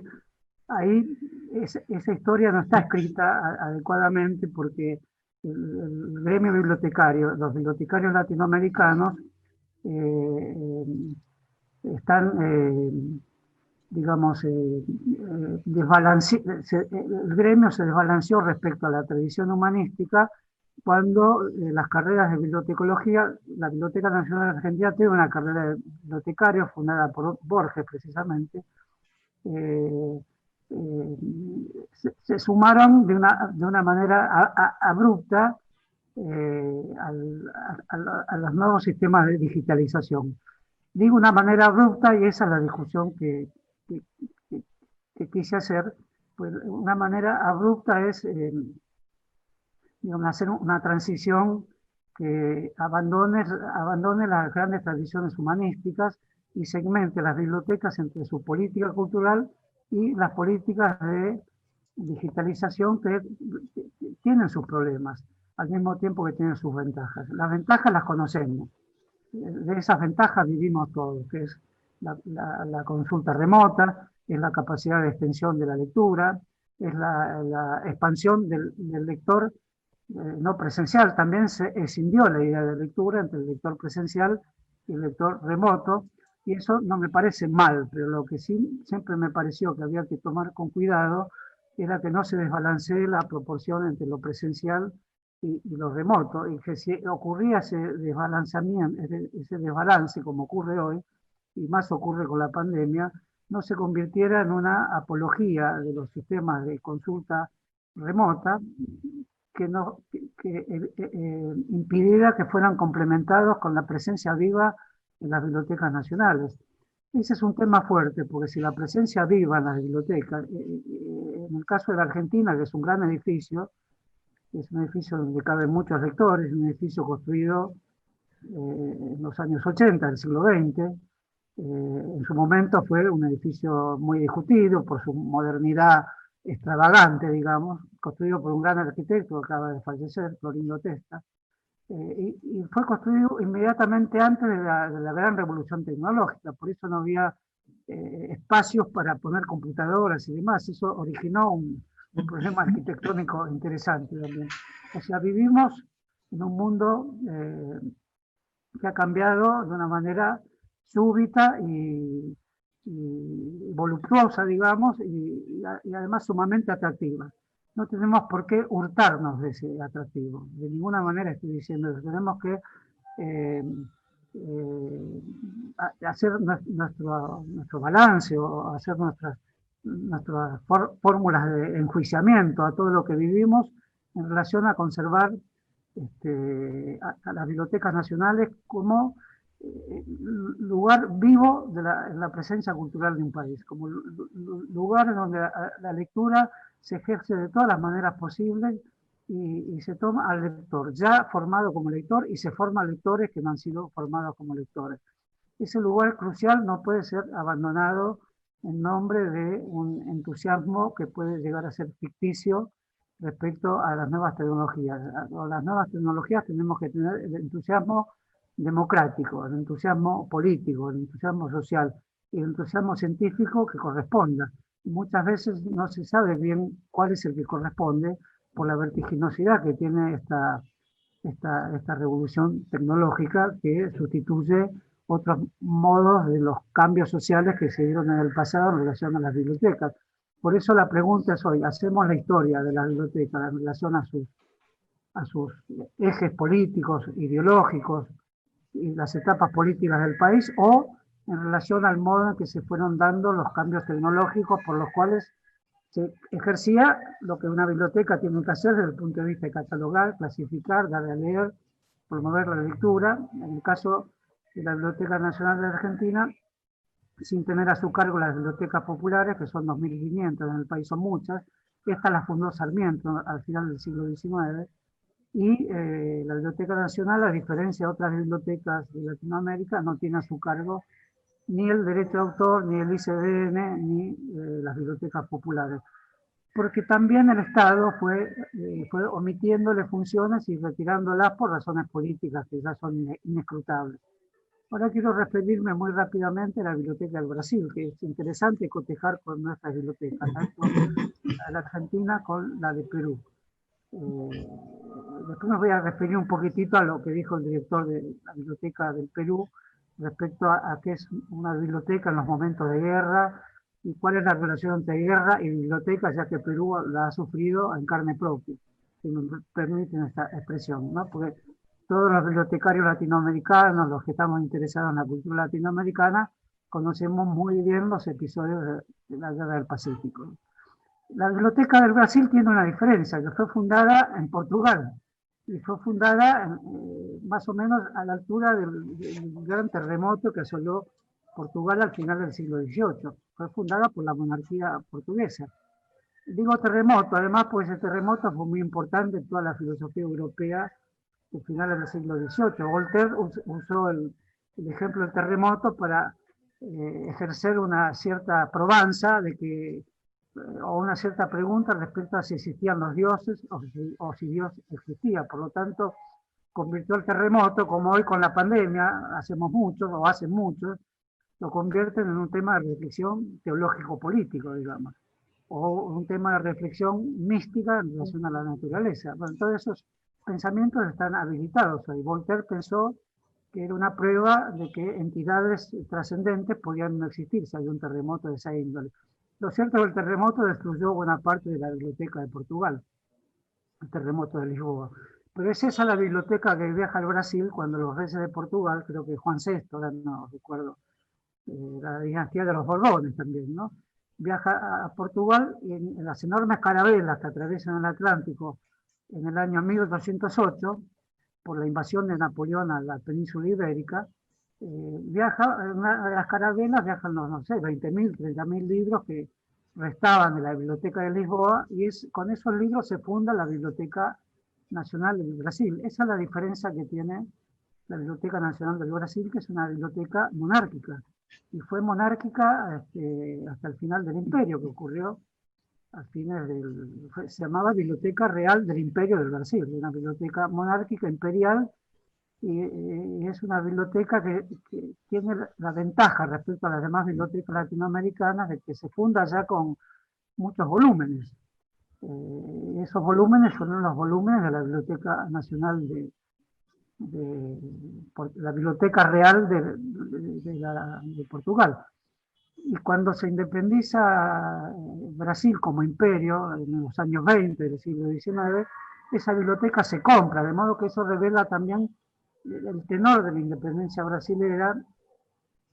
ahí esa historia no está escrita adecuadamente, porque el gremio bibliotecario, los bibliotecarios latinoamericanos, están digamos, el gremio se desbalanceó respecto a la tradición humanística cuando las carreras de bibliotecología, la Biblioteca Nacional de Argentina tiene una carrera de bibliotecario fundada por Borges precisamente, se sumaron de una manera abrupta a los nuevos sistemas de digitalización. Digo una manera abrupta, y esa es la discusión que que quise hacer, pues una manera abrupta es digamos, hacer una transición que abandone las grandes tradiciones humanísticas y segmente las bibliotecas entre su política cultural y las políticas de digitalización que tienen sus problemas, al mismo tiempo que tienen sus ventajas. Las ventajas las conocemos, de esas ventajas vivimos todos, que es la consulta remota, es la capacidad de extensión de la lectura, es la expansión del lector no presencial. También se escindió la idea de lectura entre el lector presencial y el lector remoto, y eso no me parece mal, pero lo que sí siempre me pareció que había que tomar con cuidado era que no se desbalancee la proporción entre lo presencial y lo remoto, y que si ocurría ese desbalanceamiento, ese desbalance como ocurre hoy, y más ocurre con la pandemia, no se convirtiera en una apología de los sistemas de consulta remota que impidiera que fueran complementados con la presencia viva en las bibliotecas nacionales. Ese es un tema fuerte, porque si la presencia viva en las bibliotecas, en el caso de la Argentina, que es un gran edificio, es un edificio donde caben muchos lectores, un edificio construido en los años 80 del siglo XX, en su momento fue un edificio muy discutido por su modernidad extravagante, digamos, construido por un gran arquitecto que acaba de fallecer, Florindo Testa, y fue construido inmediatamente antes de la gran revolución tecnológica, por eso no había espacios para poner computadoras y demás. Eso originó un problema arquitectónico interesante también. O sea, vivimos en un mundo que ha cambiado de una manera súbita y voluptuosa, digamos, y además sumamente atractiva. No tenemos por qué hurtarnos de ese atractivo. De ninguna manera estoy diciendo eso. Tenemos que hacer nuestro balance o hacer nuestras fórmulas de enjuiciamiento a todo lo que vivimos en relación a conservar a las bibliotecas nacionales como lugar vivo de la presencia cultural de un país, como lugar en donde la lectura se ejerce de todas las maneras posibles y se toma al lector ya formado como lector y se forma lectores que no han sido formados como lectores. Ese lugar crucial no puede ser abandonado en nombre de un entusiasmo que puede llegar a ser ficticio respecto a las nuevas tecnologías. A las nuevas tecnologías tenemos que tener el entusiasmo democrático, el entusiasmo político, el entusiasmo social y el entusiasmo científico que corresponda. Y muchas veces no se sabe bien cuál es el que corresponde por la vertiginosidad que tiene esta revolución tecnológica que sustituye otros modos de los cambios sociales que se dieron en el pasado en relación a las bibliotecas. Por eso la pregunta es hoy, ¿hacemos la historia de la biblioteca en relación a sus ejes políticos, ideológicos y las etapas políticas del país, o en relación al modo en que se fueron dando los cambios tecnológicos por los cuales se ejercía lo que una biblioteca tiene que hacer desde el punto de vista de catalogar, clasificar, dar a leer, promover la lectura? En el caso de la Biblioteca Nacional de Argentina, sin tener a su cargo las bibliotecas populares, que son 2.500 en el país, son muchas. Esta la fundó Sarmiento al final del siglo XIX, y la Biblioteca Nacional, a diferencia de otras bibliotecas de Latinoamérica, no tiene a su cargo ni el derecho de autor, ni el ICBN, ni las bibliotecas populares. Porque también el Estado fue omitiéndole funciones y retirándolas por razones políticas que ya son inescrutables. Ahora quiero referirme muy rápidamente a la Biblioteca del Brasil, que es interesante cotejar con nuestras bibliotecas, tanto la Argentina con la de Perú. Después me voy a referir un poquitito a lo que dijo el director de la Biblioteca del Perú respecto a qué es una biblioteca en los momentos de guerra y cuál es la relación entre guerra y biblioteca, ya que Perú la ha sufrido en carne propia, si me permiten esta expresión, ¿no? Porque todos los bibliotecarios latinoamericanos, los que estamos interesados en la cultura latinoamericana, conocemos muy bien los episodios de la Guerra del Pacífico. La Biblioteca del Brasil tiene una diferencia, que fue fundada en Portugal, y fue fundada más o menos a la altura del gran terremoto que asoló Portugal al final del siglo XVIII. Fue fundada por la monarquía portuguesa. Digo terremoto, además, pues ese terremoto fue muy importante en toda la filosofía europea de finales del siglo XVIII. Voltaire usó el ejemplo del terremoto para ejercer una cierta probanza de que, o una cierta pregunta respecto a si existían los dioses o si Dios existía. Por lo tanto, convirtió el terremoto, como hoy con la pandemia hacemos muchos o hacen muchos, lo convierten en un tema de reflexión teológico-político, digamos, o un tema de reflexión mística en relación a la naturaleza. Bueno, todos esos pensamientos están habilitados hoy. Voltaire pensó que era una prueba de que entidades trascendentes podían no existir si había un terremoto de esa índole. Lo cierto es que el terremoto destruyó buena parte de la biblioteca de Portugal, el terremoto de Lisboa. Pero es esa la biblioteca que viaja al Brasil cuando los reyes de Portugal, creo que Juan VI, ahora no recuerdo, la dinastía de los Borbones también, ¿no? Viaja a Portugal y en las enormes carabelas que atraviesan el Atlántico en el año 1808, por la invasión de Napoleón a la península ibérica, viaja, en una de las carabelas viajan, no sé, 20.000, 30.000 libros que restaban de la biblioteca de Lisboa, y con esos libros se funda la Biblioteca Nacional del Brasil. Esa es la diferencia que tiene la Biblioteca Nacional del Brasil, que es una biblioteca monárquica, y fue monárquica hasta el final del imperio, que ocurrió a fines se llamaba Biblioteca Real del Imperio del Brasil, una biblioteca monárquica imperial, y es una biblioteca que tiene la ventaja respecto a las demás bibliotecas latinoamericanas de que se funda ya con muchos volúmenes. Esos volúmenes son los volúmenes de la Biblioteca Nacional la Biblioteca Real de Portugal. Y cuando se independiza Brasil como imperio, en los años 20 del siglo XIX, esa biblioteca se compra, de modo que eso revela también el tenor de la independencia brasilera.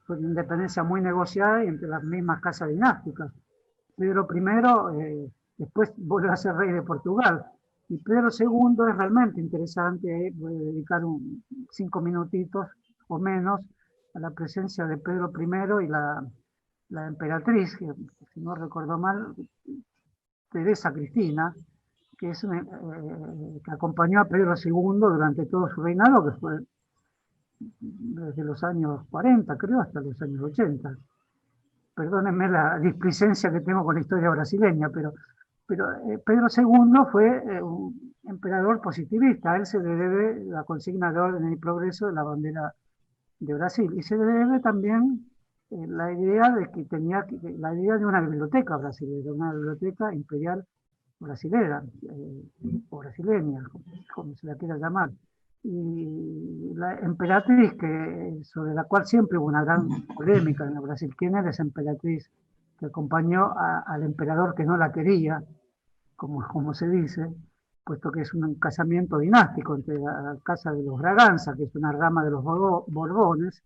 Fue una independencia muy negociada y entre las mismas casas dinásticas. Pedro I después volvió a ser rey de Portugal. Y Pedro II es realmente interesante, voy a dedicar 5 minutitos o menos a la presencia de Pedro I y la emperatriz, que si no recuerdo mal, Teresa Cristina, que acompañó a Pedro II durante todo su reinado, que fue desde los años 40, creo, hasta los años 80. Perdónenme la displicencia que tengo con la historia brasileña, pero Pedro II fue un emperador positivista. A él se le debe la consigna de orden y progreso de la bandera de Brasil. Y se le debe también la idea de una biblioteca brasileña, una biblioteca imperial brasilera, o brasileña, como se la quiera llamar. Y la emperatriz, sobre la cual siempre hubo una gran polémica en el Brasil, ¿quién era esa emperatriz que acompañó al emperador que no la quería, como se dice, puesto que es un casamiento dinástico entre la casa de los Braganza, que es una rama de los Borbones,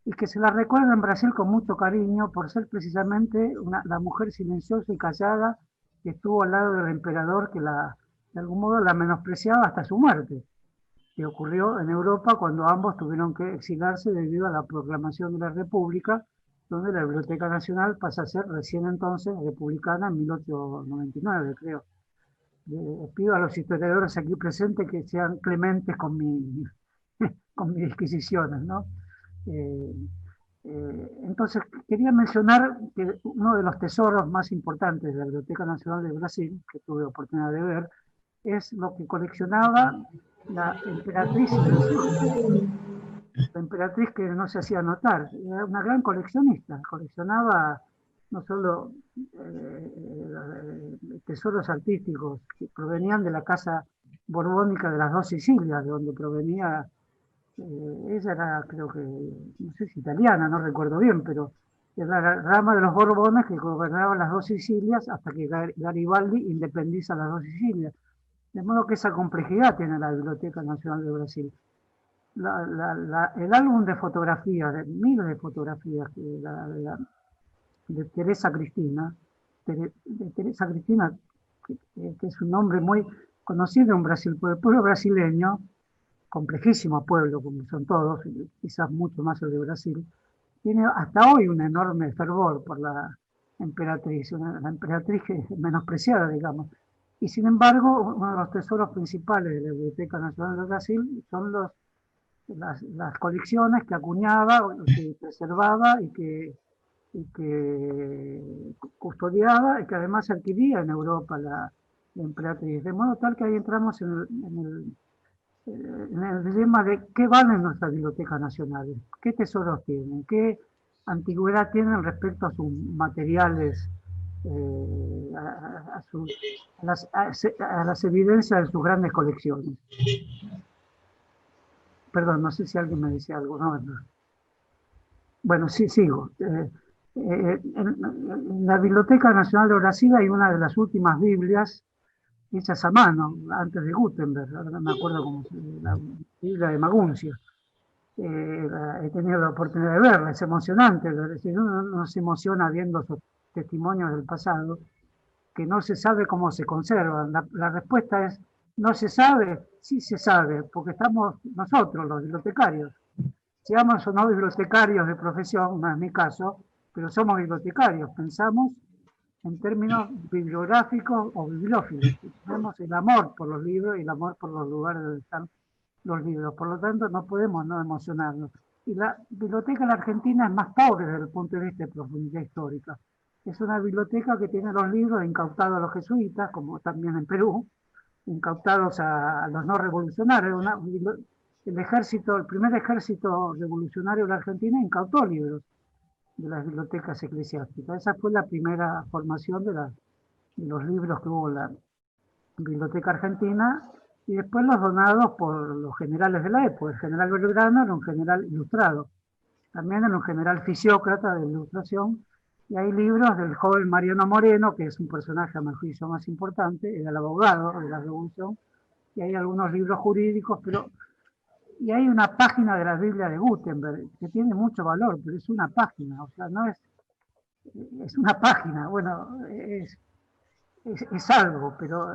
y que se la recuerda en Brasil con mucho cariño por ser precisamente la mujer silenciosa y callada que estuvo al lado del emperador, que de algún modo la menospreciaba hasta su muerte, que ocurrió en Europa cuando ambos tuvieron que exilarse debido a la proclamación de la República, donde la Biblioteca Nacional pasa a ser recién entonces republicana en 1899, creo. Pido a los historiadores aquí presentes que sean clementes con mis disquisiciones, ¿no? Entonces, quería mencionar que uno de los tesoros más importantes de la Biblioteca Nacional de Brasil, que tuve oportunidad de ver, es lo que coleccionaba la emperatriz silenciosa. La emperatriz que no se hacía notar, era una gran coleccionista, coleccionaba no solo tesoros artísticos que provenían de la casa borbónica de las dos Sicilias, de donde provenía, ella era, creo que, no sé si italiana, no recuerdo bien, pero era la rama de los Borbones que gobernaban las dos Sicilias hasta que Garibaldi independiza las dos Sicilias. De modo que esa complejidad tiene la Biblioteca Nacional de Brasil. El álbum de fotografías, de miles de fotografías de Teresa Cristina, que es un nombre muy conocido en Brasil por el pueblo brasileño, complejísimo pueblo, como son todos, quizás mucho más el de Brasil, tiene hasta hoy un enorme fervor por la emperatriz, la emperatriz que es menospreciada, digamos. Y sin embargo, uno de los tesoros principales de la Biblioteca Nacional de Brasil son las colecciones que acuñaba, que preservaba y que custodiaba y que además adquiría en Europa la emperatriz. De modo tal que ahí entramos en el dilema de qué valen nuestras bibliotecas nacionales, qué tesoros tienen, qué antigüedad tienen respecto a sus materiales, a las evidencias de sus grandes colecciones. Perdón, no sé si alguien me decía algo. No. Bueno, sí, sigo. En la Biblioteca Nacional de Brasil hay una de las últimas Biblias hechas a mano, antes de Gutenberg, ahora no me acuerdo cómo se llama, la Biblia de Maguncia. He tenido la oportunidad de verla, es emocionante, uno se emociona viendo esos testimonios del pasado, que no se sabe cómo se conservan. La respuesta es, ¿no se sabe? Sí se sabe, porque estamos nosotros, los bibliotecarios. Seamos o no bibliotecarios de profesión, no es mi caso, pero somos bibliotecarios, pensamos en términos bibliográficos o bibliófilos. Tenemos el amor por los libros y el amor por los lugares donde están los libros. Por lo tanto, no podemos no emocionarnos. Y la biblioteca en la Argentina es más pobre desde el punto de vista de profundidad histórica. Es una biblioteca que tiene los libros incautados a los jesuitas, como también en Perú, incautados a los no revolucionarios. El primer ejército revolucionario de la Argentina incautó libros de las bibliotecas eclesiásticas. Esa fue la primera formación de los libros que hubo en la Biblioteca Argentina, y después los donados por los generales de la época. El general Belgrano era un general ilustrado, también era un general fisiócrata de ilustración, y hay libros del joven Mariano Moreno, que es un personaje a mi juicio más importante, era el abogado de la Revolución, y hay algunos libros jurídicos, y hay una página de la Biblia de Gutenberg que tiene mucho valor, pero es una página, o sea, no es una página, bueno, es algo, pero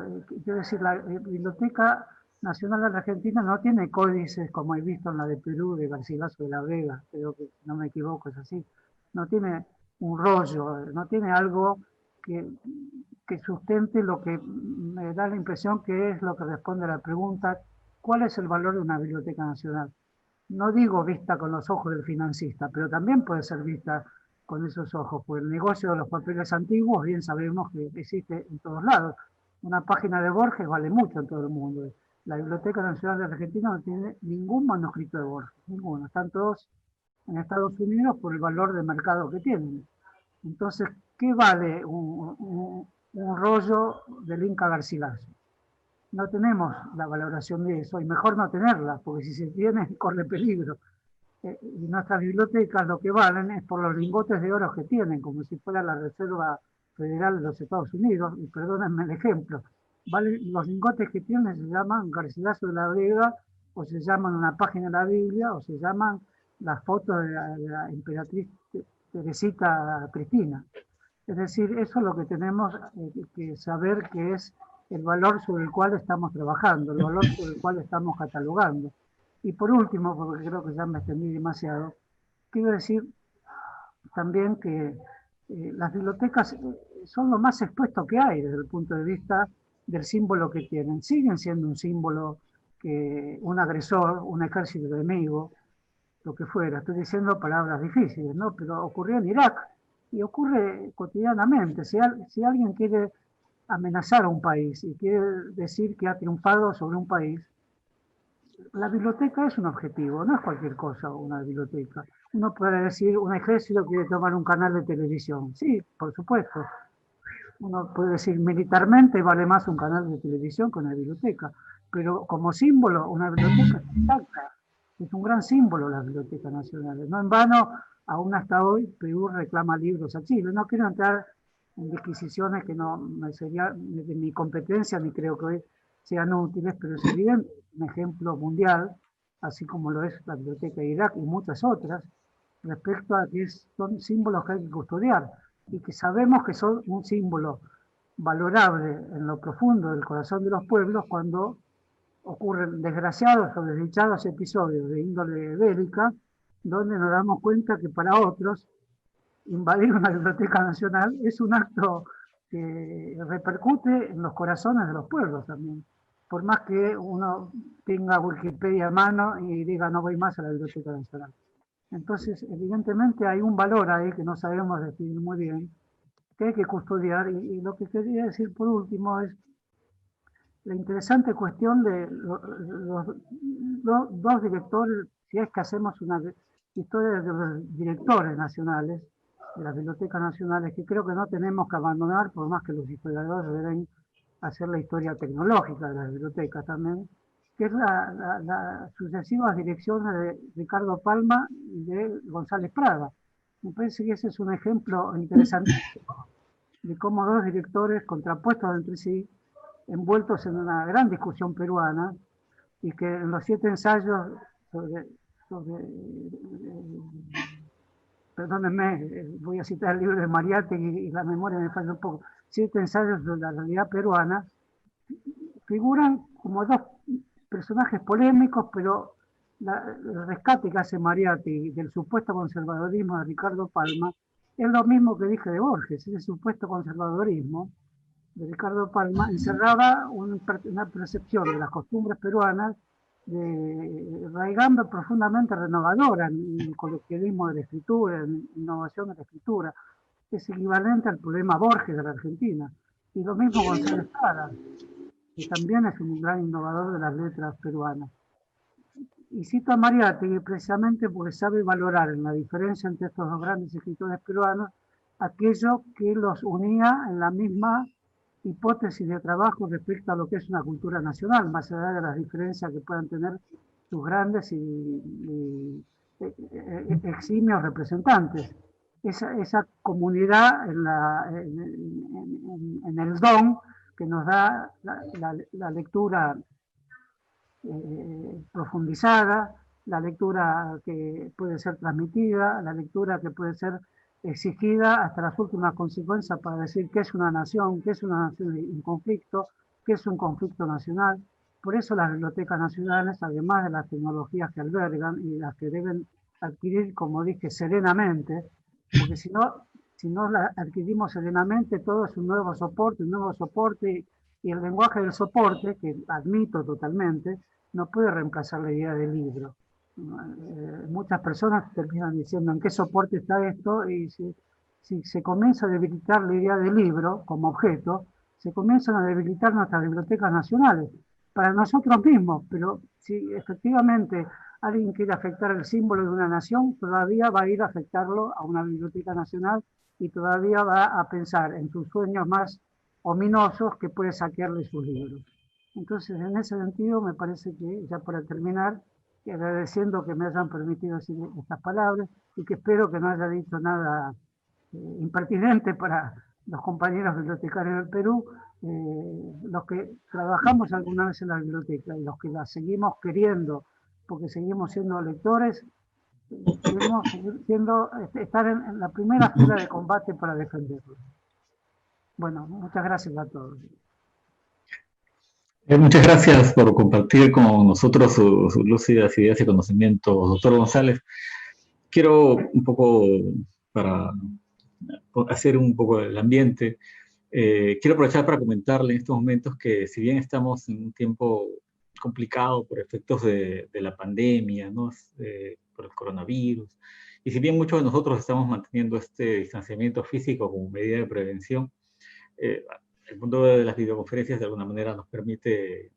quiero decir, la Biblioteca Nacional de la Argentina no tiene códices como he visto en la de Perú, de Garcilaso de la Vega, creo que, si no me equivoco, es así. No tiene un rollo, no tiene algo que sustente lo que me da la impresión que es lo que responde a la pregunta, ¿cuál es el valor de una biblioteca nacional? No digo vista con los ojos del financista, pero también puede ser vista con esos ojos, pues el negocio de los papeles antiguos, bien sabemos que existe en todos lados. Una página de Borges vale mucho en todo el mundo. La Biblioteca Nacional de Argentina no tiene ningún manuscrito de Borges, ninguno. Están todos en Estados Unidos por el valor de mercado que tienen. Entonces, ¿qué vale un rollo del Inca Garcilaso? No tenemos la valoración de eso, y mejor no tenerla, porque si se tiene, corre peligro. Y nuestras bibliotecas lo que valen es por los lingotes de oro que tienen, como si fuera la Reserva Federal de los Estados Unidos, y perdónenme el ejemplo, los lingotes que tienen se llaman Garcilaso de la Vega, o se llaman una página de la Biblia, o se llaman las fotos de la emperatriz Teresita Cristina. Es decir, eso es lo que tenemos que saber, que es el valor sobre el cual estamos trabajando, el valor sobre el cual estamos catalogando. Y por último, porque creo que ya me extendí demasiado, quiero decir también que las bibliotecas son lo más expuesto que hay desde el punto de vista del símbolo que tienen. Siguen siendo un símbolo que un agresor, un ejército enemigo, lo que fuera. Estoy diciendo palabras difíciles, ¿no? Pero ocurrió en Irak y ocurre cotidianamente. Si alguien quiere amenazar a un país y quiere decir que ha triunfado sobre un país, la biblioteca es un objetivo, no es cualquier cosa una biblioteca. Uno puede decir, un ejército quiere tomar un canal de televisión. Sí, por supuesto. Uno puede decir, militarmente vale más un canal de televisión que una biblioteca. Pero como símbolo, una biblioteca es intacta. Es un gran símbolo las bibliotecas nacionales. No en vano, aún hasta hoy, Perú reclama libros a Chile. No quiero entrar en disquisiciones que no sería de mi competencia, ni creo que hoy sean útiles, pero es evidente, un ejemplo mundial, así como lo es la Biblioteca de Irak y muchas otras, respecto a que son símbolos que hay que custodiar y que sabemos que son un símbolo valorable en lo profundo del corazón de los pueblos cuando ocurren desgraciados o desdichados episodios de índole bélica donde nos damos cuenta que para otros invadir una biblioteca nacional es un acto que repercute en los corazones de los pueblos también. Por más que uno tenga Wikipedia a mano y diga no voy más a la biblioteca nacional. Entonces, evidentemente hay un valor ahí que no sabemos definir muy bien, que hay que custodiar. Y lo que quería decir por último es la interesante cuestión de los dos directores, si es que hacemos una historia de los directores nacionales, de las bibliotecas nacionales, que creo que no tenemos que abandonar, por más que los historiadores deben hacer la historia tecnológica de las bibliotecas también, que es las sucesivas direcciones de Ricardo Palma y de González Prada. Me parece que ese es un ejemplo interesantísimo de cómo dos directores contrapuestos entre sí, envueltos en una gran discusión peruana, y que en los 7 ensayos sobre perdónenme, voy a citar el libro de Mariátegui y la memoria me falla un poco, 7 ensayos sobre la realidad peruana, figuran como dos personajes polémicos, pero el rescate que hace Mariátegui del supuesto conservadorismo de Ricardo Palma es lo mismo que dije de Borges. Ese supuesto conservadorismo de Ricardo Palma encerraba una percepción de las costumbres peruanas de raigando profundamente renovadora en el colectivismo de la escritura, en innovación de la escritura. Es equivalente al problema Borges de la Argentina. Y lo mismo González Prada, que también es un gran innovador de las letras peruanas. Y cito a Mariátegui precisamente porque sabe valorar en la diferencia entre estos dos grandes escritores peruanos aquello que los unía en la misma hipótesis de trabajo respecto a lo que es una cultura nacional, más allá de las diferencias que puedan tener sus grandes y eximios representantes. Esa comunidad en el don que nos da la lectura profundizada, la lectura que puede ser transmitida, la lectura que puede ser exigida hasta las últimas consecuencias para decir qué es una nación en conflicto, qué es un conflicto nacional. Por eso las bibliotecas nacionales, además de las tecnologías que albergan y las que deben adquirir, como dije, serenamente, porque si no las adquirimos serenamente, todo es un nuevo soporte, y el lenguaje del soporte, que admito totalmente, no puede reemplazar la idea del libro. Muchas personas terminan diciendo en qué soporte está esto, y si se comienza a debilitar la idea del libro como objeto, se comienzan a debilitar nuestras bibliotecas nacionales, para nosotros mismos, pero si efectivamente alguien quiere afectar el símbolo de una nación, todavía va a ir a afectarlo a una biblioteca nacional y todavía va a pensar en sus sueños más ominosos que puede saquearle sus libros. Entonces, en ese sentido, me parece que, ya para terminar, y agradeciendo que me hayan permitido decir estas palabras, y que espero que no haya dicho nada impertinente para los compañeros bibliotecarios del Perú, los que trabajamos alguna vez en la biblioteca y los que la seguimos queriendo, porque seguimos siendo lectores, queremos estar en la primera fila de combate para defenderlo. Bueno, muchas gracias a todos. Muchas gracias por compartir con nosotros sus lúcidas ideas y conocimientos, doctor González. Quiero un poco, para hacer un poco el ambiente, quiero aprovechar para comentarle en estos momentos que si bien estamos en un tiempo complicado por efectos de la pandemia, ¿no? Por el coronavirus, y si bien muchos de nosotros estamos manteniendo este distanciamiento físico como medida de prevención, el mundo de las videoconferencias de alguna manera nos permite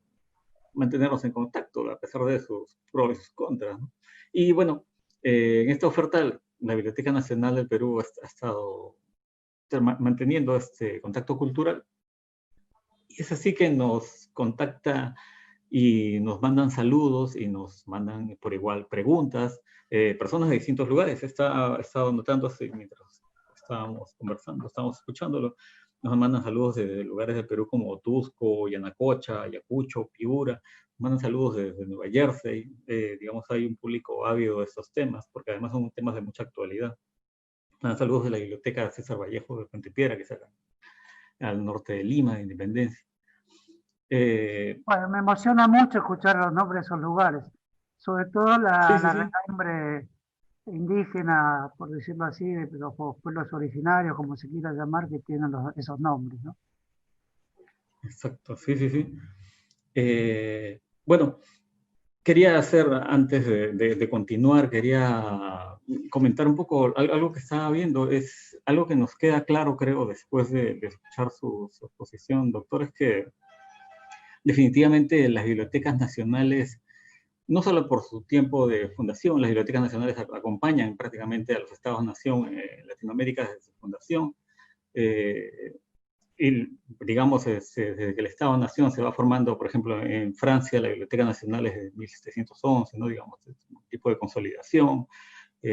mantenernos en contacto a pesar de sus pros y sus contras, ¿no? Y bueno, en esta oferta la Biblioteca Nacional del Perú ha estado manteniendo este contacto cultural, y es así que nos contacta y nos mandan saludos y nos mandan por igual preguntas, personas de distintos lugares. He estado notando así mientras estábamos conversando, estábamos escuchándolo. Nos mandan saludos de lugares del Perú como Tusco, Yanacocha, Ayacucho, Piura. Nos mandan saludos desde Nueva Jersey. Digamos, hay un público ávido de estos temas, porque además son temas de mucha actualidad. Mandan saludos de la Biblioteca César Vallejo de Puente Piedra, que es acá, al norte de Lima, de Independencia. Bueno, me emociona mucho escuchar los nombres de esos lugares, sobre todo la renombre indígenas, por decirlo así, de los pueblos originarios, como se quiera llamar, que tienen esos nombres, ¿no? Exacto, sí, sí, sí. Bueno, quería hacer, antes de continuar, quería comentar un poco algo que estaba viendo. Es algo que nos queda claro, creo, después de escuchar su exposición, doctor, es que definitivamente las bibliotecas nacionales, no solo por su tiempo de fundación, las bibliotecas nacionales acompañan prácticamente a los estados-nación en Latinoamérica desde su fundación. Y, digamos, desde que el Estado-Nación se va formando, por ejemplo, en Francia, la Biblioteca Nacional es de 1711, ¿no? Digamos, es un tipo de consolidación.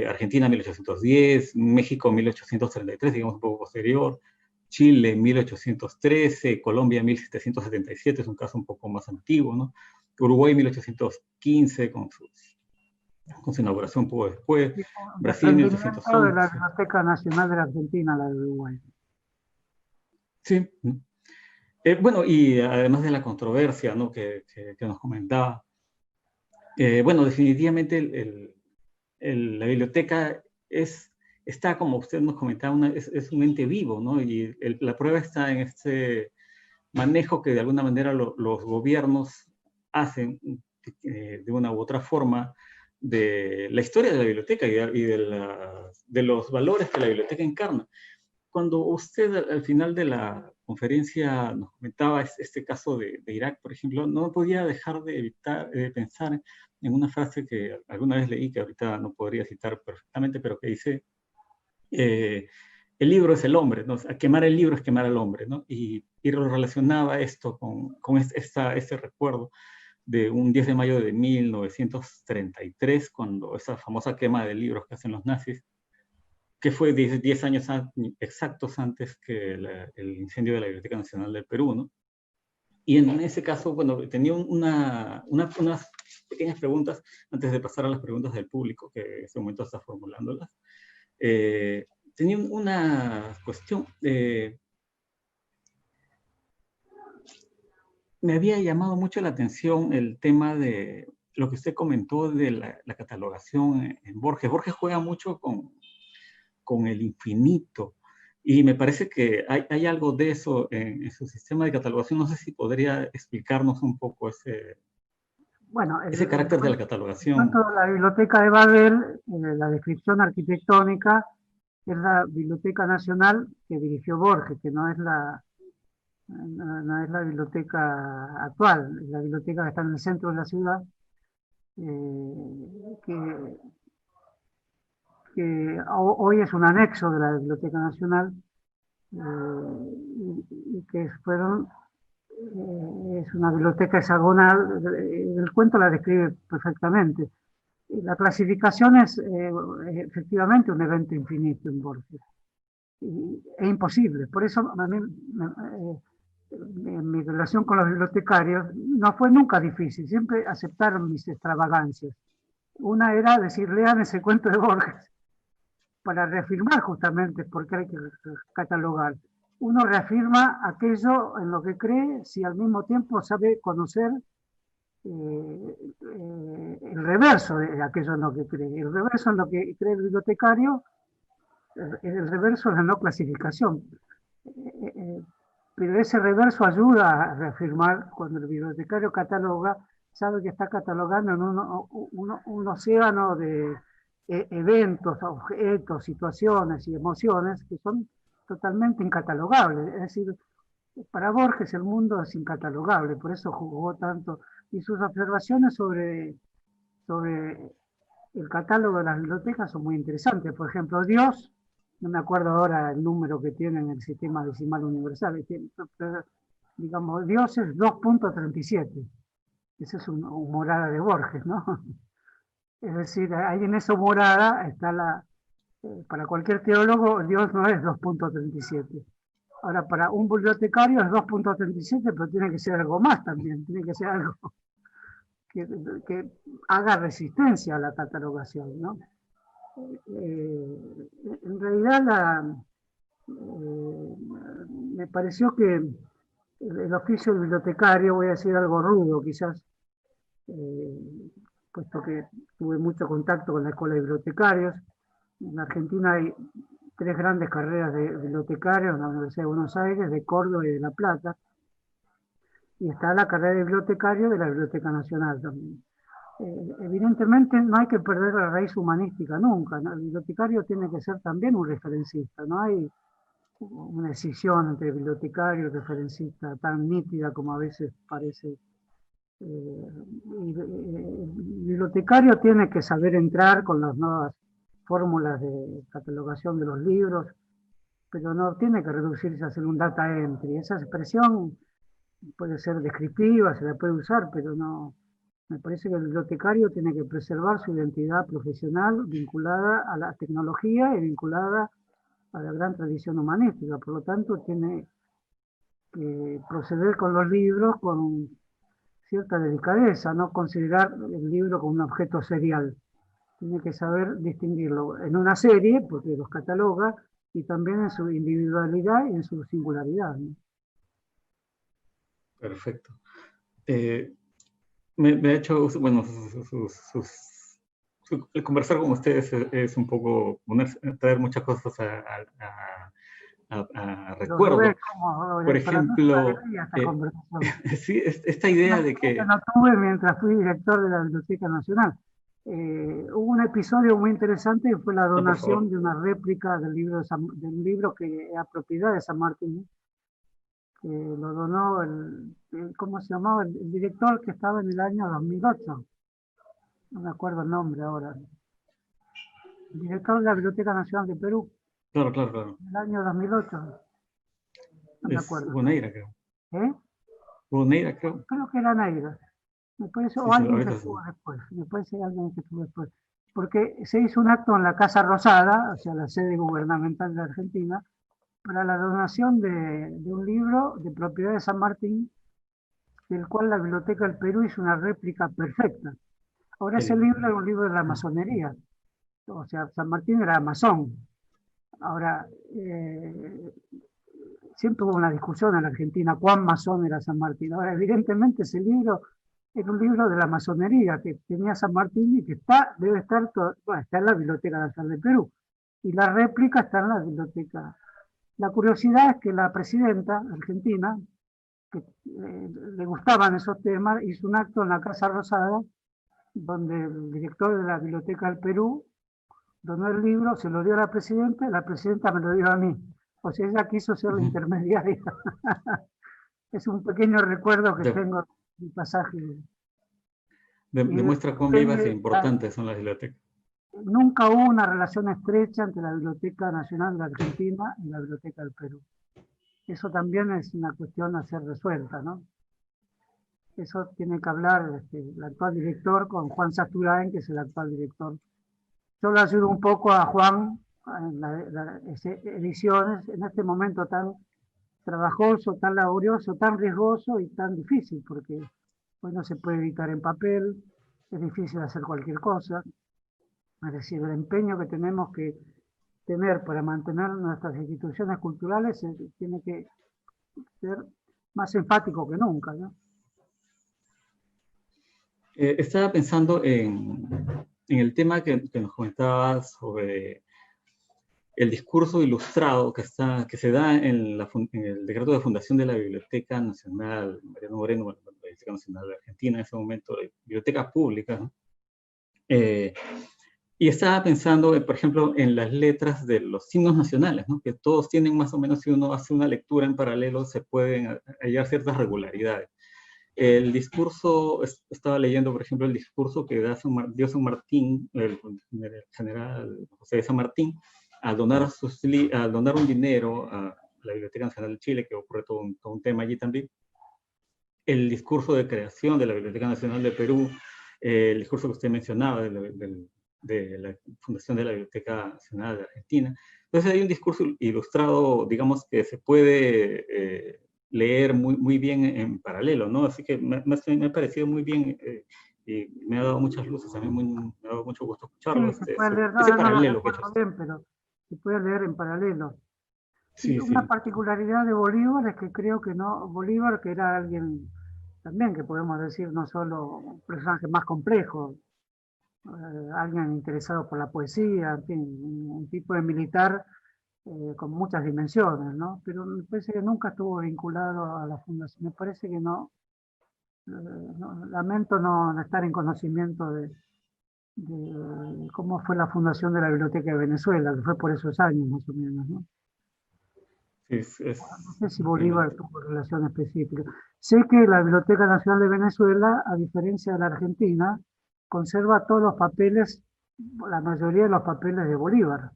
Argentina 1810, México 1833, digamos, un poco posterior. Chile 1813, Colombia 1777, es un caso un poco más antiguo, ¿no? Uruguay 1815, con su inauguración un poco después. Brasil Desprendimiento de la 1811. Biblioteca Nacional de la Argentina, la de Uruguay. Sí. Bueno, y además de la controversia, ¿no?, que nos comentaba, bueno, definitivamente la biblioteca está, como usted nos comentaba, es un ente vivo, ¿no? Y la prueba está en este manejo que de alguna manera los gobiernos hacen de una u otra forma de la historia de la biblioteca y de los valores que la biblioteca encarna. Cuando usted al final de la conferencia nos comentaba este caso de Irak, por ejemplo, no podía dejar de pensar en una frase que alguna vez leí, que ahorita no podría citar perfectamente, pero que dice, el libro es el hombre, ¿no? Quemar el libro es quemar al hombre, ¿no? Y lo relacionaba esto con este recuerdo de un 10 de mayo de 1933, cuando esa famosa quema de libros que hacen los nazis, que fue 10 años exactos antes que el incendio de la Biblioteca Nacional del Perú, ¿no? Y en ese caso, bueno, tenía unas pequeñas preguntas antes de pasar a las preguntas del público, que en este momento está formulándolas. Tenía una cuestión. Me había llamado mucho la atención el tema de lo que usted comentó de la catalogación en Borges. Borges juega mucho con el infinito. Y me parece que hay algo de eso en su sistema de catalogación. No sé si podría explicarnos un poco Bueno, ese carácter de la en cuanto catalogación. a la Biblioteca de Babel, la descripción arquitectónica es la Biblioteca Nacional que dirigió Borges, que no es la biblioteca actual, es la biblioteca que está en el centro de la ciudad, que hoy es un anexo de la Biblioteca Nacional, y que es una biblioteca hexagonal. El cuento la describe perfectamente. La clasificación es efectivamente un evento infinito en Borges. Es imposible. Por eso a mí, en mi relación con los bibliotecarios no fue nunca difícil, siempre aceptaron mis extravagancias. Una era decir, lean ese cuento de Borges, para reafirmar justamente por qué hay que catalogar. Uno reafirma aquello en lo que cree si al mismo tiempo sabe conocer el reverso de aquello en lo que cree. El reverso en lo que cree el bibliotecario, el reverso es la no clasificación. Pero ese reverso ayuda a reafirmar cuando el bibliotecario cataloga, sabe que está catalogando en un océano de eventos, objetos, situaciones y emociones que son totalmente incatalogables. Es decir, para Borges el mundo es incatalogable, por eso jugó tanto. Y sus observaciones sobre el catálogo de las bibliotecas son muy interesantes. Por ejemplo, Dios, no me acuerdo ahora el número que tiene en el sistema decimal universal, pero, digamos, Dios es 2.37. Esa es una morada de Borges, ¿no? Es decir, ahí en esa morada está para cualquier teólogo, Dios no es 2.37. Ahora, para un bibliotecario es 2.37, pero tiene que ser algo más también, tiene que ser algo que, que haga resistencia a la catalogación, ¿no? En realidad me pareció que el oficio del bibliotecario, voy a decir algo rudo quizás, puesto que tuve mucho contacto con la Escuela de Bibliotecarios. En Argentina hay 3 grandes carreras de bibliotecarios en la Universidad de Buenos Aires, de Córdoba y de La Plata. Y está la carrera de bibliotecario de la Biblioteca Nacional también. Evidentemente no hay que perder la raíz humanística nunca, ¿no? El bibliotecario tiene que ser también un referencista, no hay una escisión entre bibliotecario y referencista tan nítida como a veces parece. El bibliotecario tiene que saber entrar con las nuevas fórmulas de catalogación de los libros, pero no tiene que reducirse a ser un data entry. Esa expresión puede ser descriptiva, se la puede usar, pero no. Me parece que el bibliotecario tiene que preservar su identidad profesional vinculada a la tecnología y vinculada a la gran tradición humanística. Por lo tanto, tiene que proceder con los libros con cierta delicadeza, no considerar el libro como un objeto serial. Tiene que saber distinguirlo en una serie, porque los cataloga, y también en su individualidad y en su singularidad, ¿no? Perfecto. Me ha hecho, bueno, el conversar con ustedes es un poco traer muchas cosas a recuerdo. Por ejemplo, sí, esta idea de que... No tuve mientras fui director de la Biblioteca Nacional. Hubo un episodio muy interesante que fue la donación de una réplica del libro de un libro que era propiedad de San Martín, que lo donó ¿cómo se llamaba? El director que estaba en el año 2008. No me acuerdo el nombre ahora. El director de la Biblioteca Nacional de Perú. Claro, claro, claro. En el año 2008. No me acuerdo. Boneira, creo. ¿Eh? Boneira, creo. Creo que era Neira. Me parece, o alguien que estuvo después. Me parece alguien que estuvo después. Porque se hizo un acto en la Casa Rosada, o sea, la sede gubernamental de Argentina, para la donación de un libro de propiedad de San Martín, del cual la Biblioteca del Perú hizo una réplica perfecta. Ahora ese libro era un libro de la masonería, o sea, San Martín era masón. Ahora, siempre hubo una discusión en la Argentina, ¿cuán masón era San Martín? Ahora, evidentemente ese libro era un libro de la masonería que tenía San Martín y que debe estar, bueno, está en la Biblioteca Nacional de Perú. Y la réplica está en la biblioteca. La curiosidad es que la presidenta argentina, que le gustaban esos temas, hizo un acto en la Casa Rosada, donde el director de la Biblioteca del Perú donó el libro, se lo dio a la presidenta me lo dio a mí. O sea, ella quiso ser la intermediaria. Es un pequeño recuerdo que tengo del pasaje. Demuestra cuán vivas e importantes son las bibliotecas. Nunca hubo una relación estrecha entre la Biblioteca Nacional de Argentina y la Biblioteca del Perú. Eso también es una cuestión a ser resuelta, ¿no? Eso tiene que hablar el actual director con Juan Sasturain, que es el actual director. Yo le ayudo un poco a Juan en las ediciones en este momento tan trabajoso, tan laborioso, tan riesgoso y tan difícil, porque hoy no se puede editar en papel, es difícil hacer cualquier cosa. Es decir, el empeño que tenemos que tener para mantener nuestras instituciones culturales tiene que ser más enfático que nunca, ¿no? Estaba pensando en el tema que nos comentabas sobre el discurso ilustrado que se da en el decreto de fundación de la Biblioteca Nacional, Mariano Moreno, la Biblioteca Nacional de Argentina, en ese momento, biblioteca pública, ¿no? Y estaba pensando, por ejemplo, en las letras de los signos nacionales, ¿no? Que todos tienen más o menos, si uno hace una lectura en paralelo, se pueden hallar ciertas regularidades. El discurso, estaba leyendo, por ejemplo, el discurso que dio San Martín, el general José de San Martín, al donar un dinero a la Biblioteca Nacional de Chile, que ocurre todo un tema allí también. El discurso de creación de la Biblioteca Nacional de Perú, el discurso que usted mencionaba de la fundación de la Biblioteca Nacional de Argentina. Entonces hay un discurso ilustrado, digamos, que se puede leer muy bien en paralelo, ¿no? Así que me ha parecido muy bien y me ha dado muchas luces, a mí me ha dado mucho gusto escucharlo. Sí, se puede leer, paralelo que bien, pero se puede leer en paralelo. Sí, una particularidad de Bolívar es que creo que no, Bolívar, que era alguien también que podemos decir no solo un personaje más complejo, alguien interesado por la poesía, en fin, un tipo de militar con muchas dimensiones, ¿no? Pero me parece que nunca estuvo vinculado a la fundación. Me parece que no, lamento no estar en conocimiento de cómo fue la fundación de la Biblioteca de Venezuela, que fue por esos años más o menos, ¿no? No sé si Bolívar tuvo relación específica. Sé que la Biblioteca Nacional de Venezuela, a diferencia de la Argentina, conserva todos los papeles, la mayoría de los papeles de Bolívar.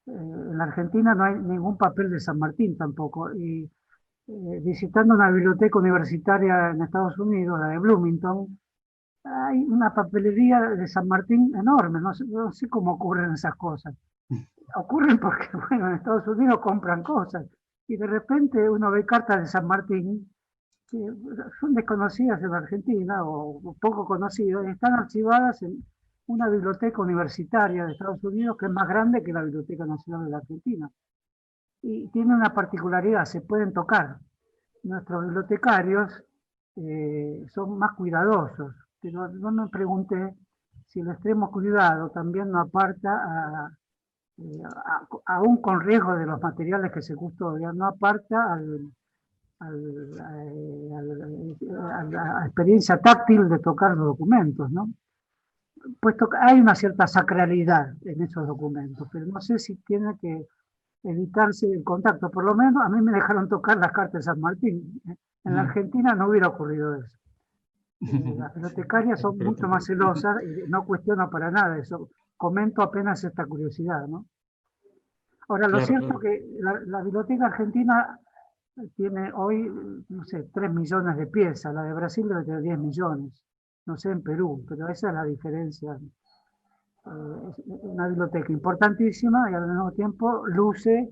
En la Argentina no hay ningún papel de San Martín tampoco. Y visitando una biblioteca universitaria en Estados Unidos, la de Bloomington, hay una papelería de San Martín enorme. No sé cómo ocurren esas cosas. Ocurren porque, bueno, en Estados Unidos compran cosas y de repente uno ve cartas de San Martín que son desconocidas en la Argentina o poco conocidas y están archivadas en una biblioteca universitaria de Estados Unidos que es más grande que la Biblioteca Nacional de la Argentina. Y tiene una particularidad, se pueden tocar. Nuestros bibliotecarios son más cuidadosos, pero no me pregunté si el extremo cuidado también no aparta aún con riesgo de los materiales que se custodian, no aparta a la experiencia táctil de tocar los documentos, ¿no? Puesto que hay una cierta sacralidad en esos documentos, pero no sé si tiene que evitarse el contacto. Por lo menos a mí me dejaron tocar las cartas de San Martín. En la Argentina no hubiera ocurrido eso. Las bibliotecarias son mucho más celosas y no cuestiono para nada eso. Comento apenas esta curiosidad, ¿no? Ahora, lo cierto es que la Biblioteca Argentina tiene hoy, no sé, 3 millones de piezas, la de Brasil debe tener 10 millones, no sé en Perú, pero esa es la diferencia. Es una biblioteca importantísima y al mismo tiempo luce,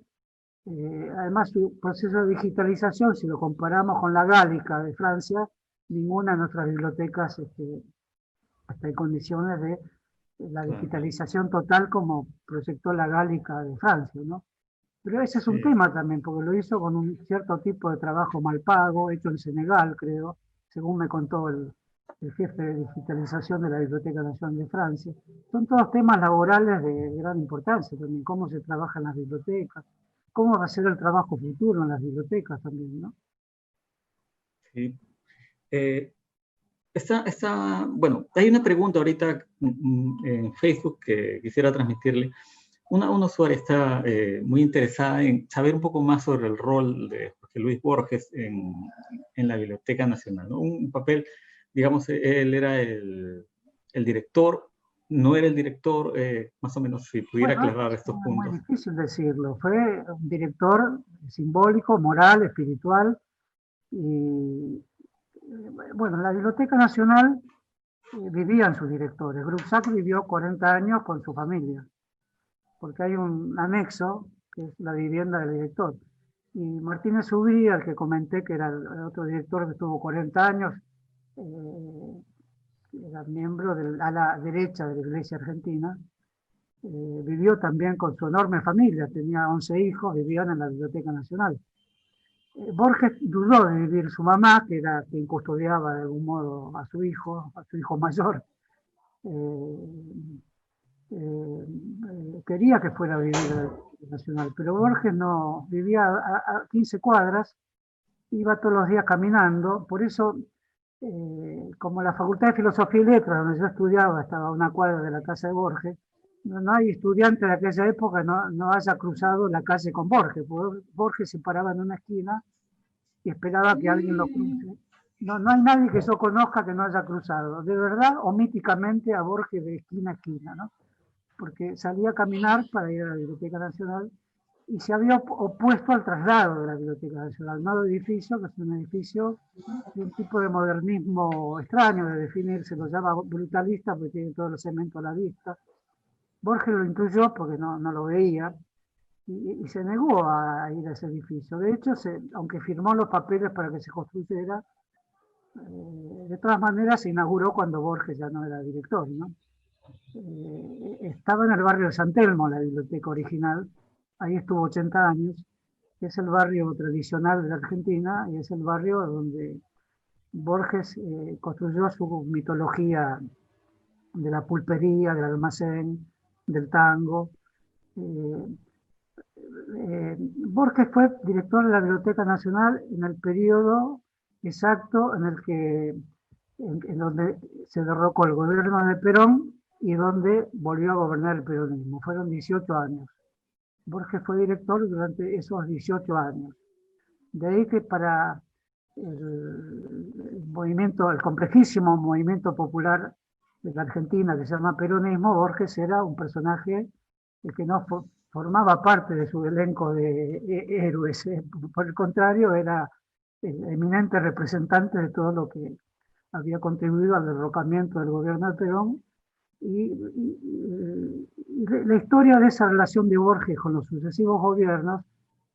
además su proceso de digitalización, si lo comparamos con la Gálica de Francia, ninguna de nuestras bibliotecas está en condiciones de la digitalización total como proyectó la Gálica de Francia, ¿no? Pero ese es un tema también, porque lo hizo con un cierto tipo de trabajo mal pago, hecho en Senegal, creo, según me contó el jefe de digitalización de la Biblioteca Nacional de Francia. Son todos temas laborales de gran importancia también, cómo se trabaja en las bibliotecas, cómo va a ser el trabajo futuro en las bibliotecas también, ¿no? Sí. Bueno, hay una pregunta ahorita en Facebook que quisiera transmitirle. Una usuaria está muy interesada en saber un poco más sobre el rol de Jorge Luis Borges en la Biblioteca Nacional, ¿no? Un papel, digamos, él era el director, no era el director, más o menos si pudiera aclarar estos puntos. Es muy difícil decirlo. Fue un director simbólico, moral, espiritual. Y bueno, la Biblioteca Nacional vivían sus directores. Brusac vivió 40 años con su familia, porque hay un anexo, que es la vivienda del director. Y Martínez Ubí, al que comenté que era el otro director que estuvo 40 años, era miembro del ala derecha de la Iglesia Argentina, vivió también con su enorme familia, tenía 11 hijos, vivían en la Biblioteca Nacional. Borges dudó de vivir su mamá, que era quien custodiaba de algún modo a su hijo mayor. Quería que fuera a vivir a la Nacional, pero Borges no vivía a 15 cuadras, iba todos los días caminando, por eso, como la Facultad de Filosofía y Letras, donde yo estudiaba, estaba a una cuadra de la casa de Borges, no hay estudiante de aquella época no haya cruzado la calle con Borges, porque Borges se paraba en una esquina y esperaba que alguien lo cruce. No hay nadie que yo conozca que no haya cruzado, de verdad o míticamente, a Borges de esquina a esquina, ¿no? Porque salía a caminar para ir a la Biblioteca Nacional y se había opuesto al traslado de la Biblioteca Nacional, al nuevo edificio, que es un edificio de un tipo de modernismo extraño de definirse, lo llama brutalista porque tiene todos los elementos a la vista. Borges lo incluyó porque no lo veía y se negó a ir a ese edificio. De hecho, aunque firmó los papeles para que se construyera, de todas maneras se inauguró cuando Borges ya no era director, ¿no? Estaba en el barrio de San Telmo, la biblioteca original, ahí estuvo 80 años, es el barrio tradicional de la Argentina y es el barrio donde Borges construyó su mitología de la pulpería, del almacén, del tango. Borges fue director de la Biblioteca Nacional en el periodo exacto en el que en donde se derrocó el gobierno de Perón y donde volvió a gobernar el peronismo. Fueron 18 años. Borges fue director durante esos 18 años. De ahí que para el movimiento, el complejísimo movimiento popular de la Argentina que se llama peronismo, Borges era un personaje que no formaba parte de su elenco de héroes. Por el contrario, era el eminente representante de todo lo que había contribuido al derrocamiento del gobierno de Perón. Y la historia de esa relación de Borges con los sucesivos gobiernos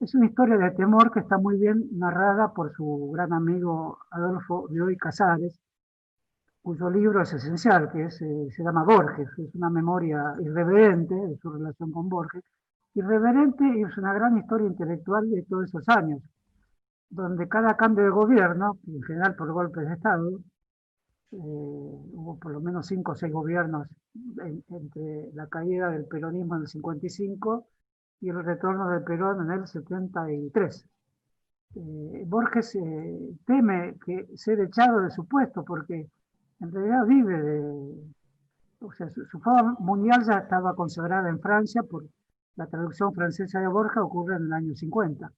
es una historia de temor que está muy bien narrada por su gran amigo Adolfo Bioy Casares, cuyo libro es esencial, que se llama Borges, es una memoria irreverente de su relación con Borges, irreverente y es una gran historia intelectual de todos esos años, donde cada cambio de gobierno, en general por golpes de Estado, hubo por lo menos 5 o 6 gobiernos entre la caída del peronismo en el 55 y el retorno de Perón en el 73. Borges teme que ser echado de su puesto porque en realidad vive o sea, su fama mundial ya estaba consagrada en Francia por la traducción francesa de Borges, ocurre en el año 50,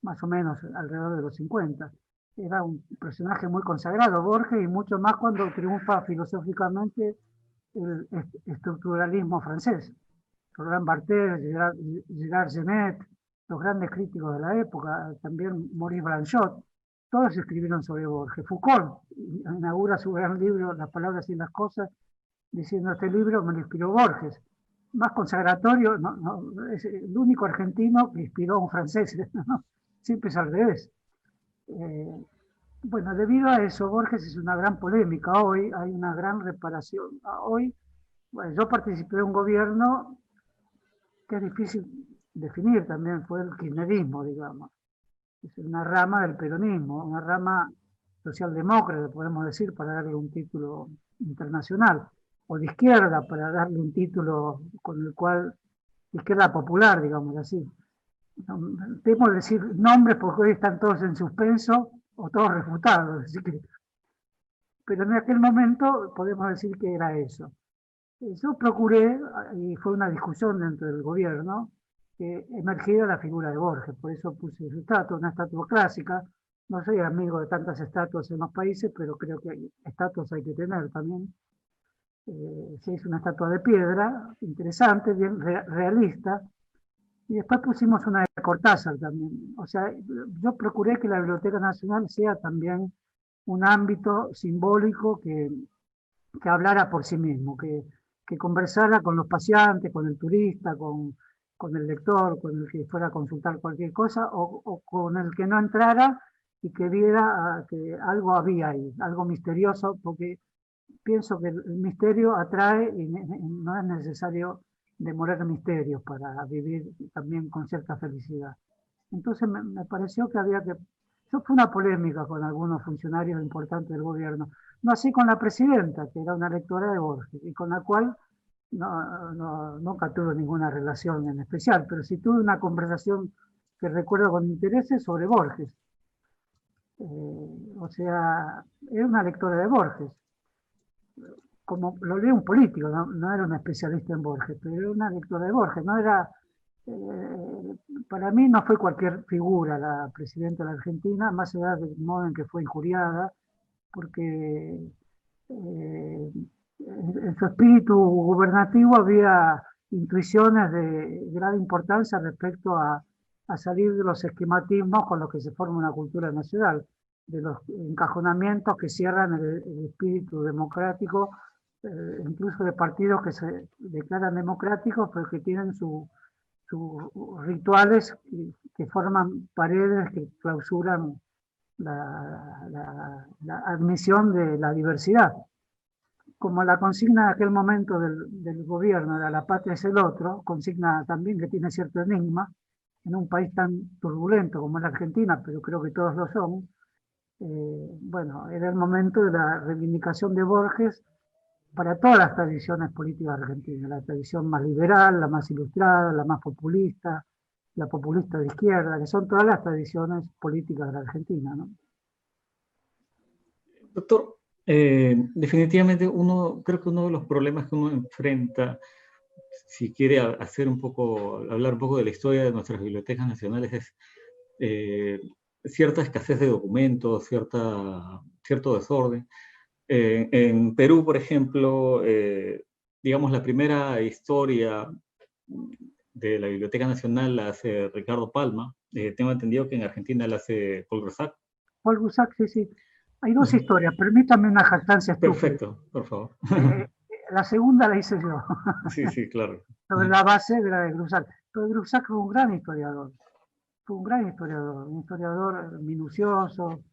más o menos alrededor de los 50. Era un personaje muy consagrado, Borges, y mucho más cuando triunfa filosóficamente el estructuralismo francés. Roland Barthes, Gerard Genet, los grandes críticos de la época, también Maurice Blanchot, todos escribieron sobre Borges. Foucault inaugura su gran libro, Las palabras y las cosas, diciendo: este libro me lo inspiró Borges. Más consagratorio, es el único argentino que inspiró a un francés, ¿no? Siempre es al revés. Bueno, debido a eso, Borges es una gran polémica. Hoy hay una gran reparación. Hoy, bueno, yo participé de un gobierno que es difícil definir también, fue el kirchnerismo, digamos. Es una rama del peronismo, una rama socialdemócrata, podemos decir, para darle un título internacional, o de izquierda, para darle un título con el cual, izquierda popular, digamos así. Temo decir nombres porque hoy están todos en suspenso o todos refutados, así que, pero en aquel momento podemos decir que era eso. Yo procuré, y fue una discusión dentro del gobierno, que emergiera la figura de Borges, por eso puse su estatua, una estatua clásica. No soy amigo de tantas estatuas en los países, pero creo que estatuas hay que tener también. Se hizo una estatua de piedra, interesante, bien realista, y después pusimos una de Cortázar también. O sea, yo procuré que la Biblioteca Nacional sea también un ámbito simbólico que hablara por sí mismo, que conversara con los paseantes, con el turista, con el lector, con el que fuera a consultar cualquier cosa, o con el que no entrara y que viera que algo había ahí, algo misterioso, porque pienso que el misterio atrae y no es necesario demorar misterios para vivir también con cierta felicidad. Entonces me pareció que había que... Eso fue una polémica con algunos funcionarios importantes del gobierno. No así con la presidenta, que era una lectora de Borges, y con la cual nunca tuve ninguna relación en especial, pero sí tuve una conversación que recuerdo con interés sobre Borges. O sea, era una lectora de Borges. Como lo lee un político, no era un especialista en Borges, pero era una lectora de Borges, no era... para mí no fue cualquier figura la presidenta de la Argentina, más allá del modo en que fue injuriada, porque en su espíritu gubernativo había intuiciones de gran importancia respecto a salir de los esquematismos con los que se forma una cultura nacional, de los encajonamientos que cierran el espíritu democrático, incluso de partidos que se declaran democráticos, pero que tienen sus rituales que forman paredes que clausuran la admisión de la diversidad. Como la consigna de aquel momento del gobierno era la patria es el otro, consigna también que tiene cierto enigma, en un país tan turbulento como la Argentina, pero creo que todos lo son, bueno, era el momento de la reivindicación de Borges para todas las tradiciones políticas argentinas, la tradición más liberal, la más ilustrada, la más populista, la populista de izquierda, que son todas las tradiciones políticas de la Argentina, ¿no? Doctor, definitivamente creo que uno de los problemas que uno enfrenta, si quiere hablar un poco de la historia de nuestras bibliotecas nacionales, es cierta escasez de documentos, cierto desorden. En Perú, por ejemplo, digamos, la primera historia de la Biblioteca Nacional la hace Ricardo Palma. Tengo entendido que en Argentina la hace Paul Grusac. Paul Grusac, sí, sí. Hay dos historias, permítame una jactancia estúpida. Perfecto, por favor. La segunda la hice yo. Sí, sí, claro. Sobre la base de la de Grusac. Pero Grusac fue un gran historiador. Fue un gran historiador minucioso,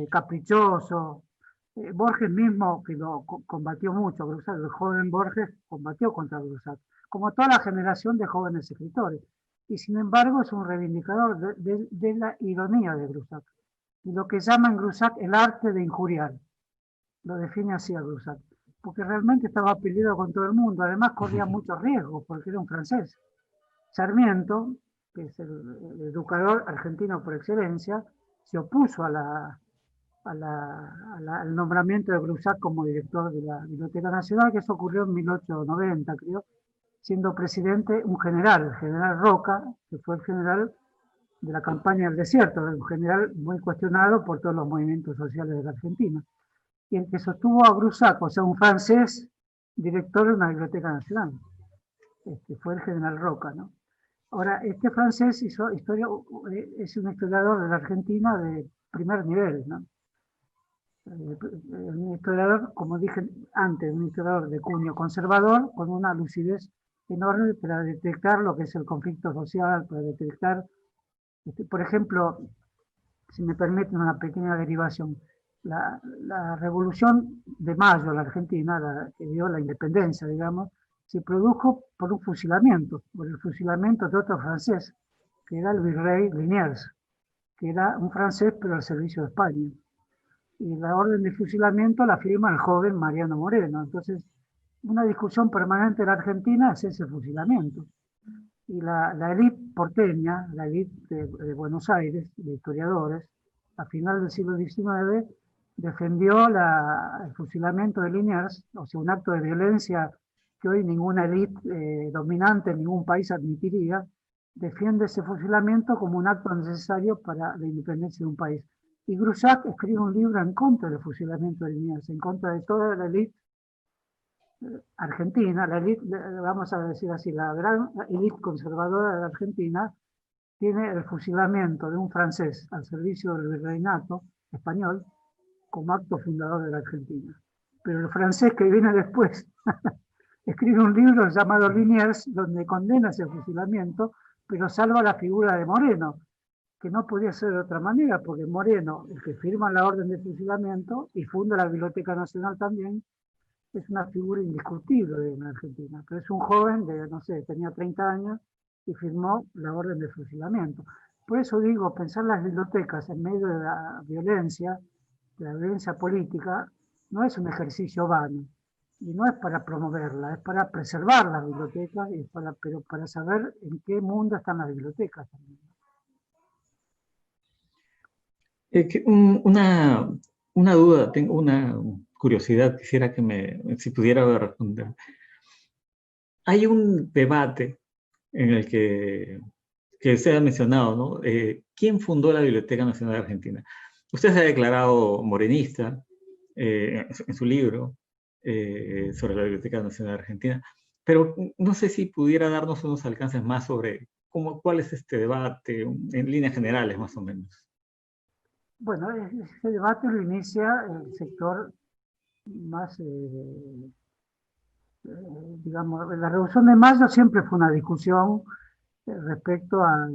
caprichoso. Borges mismo, que lo combatió mucho, Grusac, el joven Borges combatió contra Grusac, como toda la generación de jóvenes escritores. Y sin embargo es un reivindicador de la ironía de Grusac. Y lo que llama en Grusac el arte de injuriar. Lo define así a Grusac. Porque realmente estaba peleado con todo el mundo. Además corría muchos riesgos, porque era un francés. Sarmiento, que es el educador argentino por excelencia, se opuso al nombramiento de Grusac como director de la Biblioteca Nacional, que eso ocurrió en 1890, creo, siendo presidente un general, el general Roca, que fue el general de la campaña del desierto, un general muy cuestionado por todos los movimientos sociales de la Argentina. Y el que sostuvo a Grusac, o sea, un francés, director de una biblioteca nacional. Fue el general Roca, ¿no? Ahora, este francés hizo historia, es un historiador de la Argentina de primer nivel, ¿no? Un historiador, como dije antes, un historiador de cuño conservador, con una lucidez enorme para detectar lo que es el conflicto social, para detectar, por ejemplo, si me permiten una pequeña derivación, la revolución de mayo, la Argentina, que dio la independencia, digamos, se produjo por un fusilamiento, por el fusilamiento de otro francés, que era el virrey Liniers, que era un francés pero al servicio de España. Y la orden de fusilamiento la firma el joven Mariano Moreno. Entonces, una discusión permanente en la Argentina es ese fusilamiento. Y la élite porteña, la élite de Buenos Aires, de historiadores, a final del siglo XIX, defendió el fusilamiento de Liniers, o sea, un acto de violencia que hoy ninguna élite dominante en ningún país admitiría, defiende ese fusilamiento como un acto necesario para la independencia de un país. Y Grusac escribe un libro en contra del fusilamiento de Liniers, en contra de toda la élite argentina, la élite, vamos a decir así, la gran élite conservadora de la Argentina, tiene el fusilamiento de un francés al servicio del virreinato español como acto fundador de la Argentina. Pero el francés que viene después escribe un libro llamado Liniers, donde condena ese fusilamiento, pero salva la figura de Moreno, que no podía ser de otra manera, porque Moreno, el que firma la orden de fusilamiento y funda la Biblioteca Nacional también, es una figura indiscutible en Argentina, pero es un joven de, no sé, tenía 30 años y firmó la orden de fusilamiento. Por eso digo, pensar las bibliotecas en medio de la violencia política, no es un ejercicio vano, y no es para promoverla, es para preservar las bibliotecas, pero para saber en qué mundo están las bibliotecas también. Una duda, tengo una curiosidad, quisiera si pudiera responder. Hay un debate en el que se ha mencionado, ¿no? ¿Quién fundó la Biblioteca Nacional de Argentina? Usted se ha declarado morenista en su libro sobre la Biblioteca Nacional de Argentina, pero no sé si pudiera darnos unos alcances más sobre cuál es este debate, en líneas generales más o menos. Bueno, ese debate lo inicia el sector más, digamos, la Revolución de Mayo siempre fue una discusión respecto a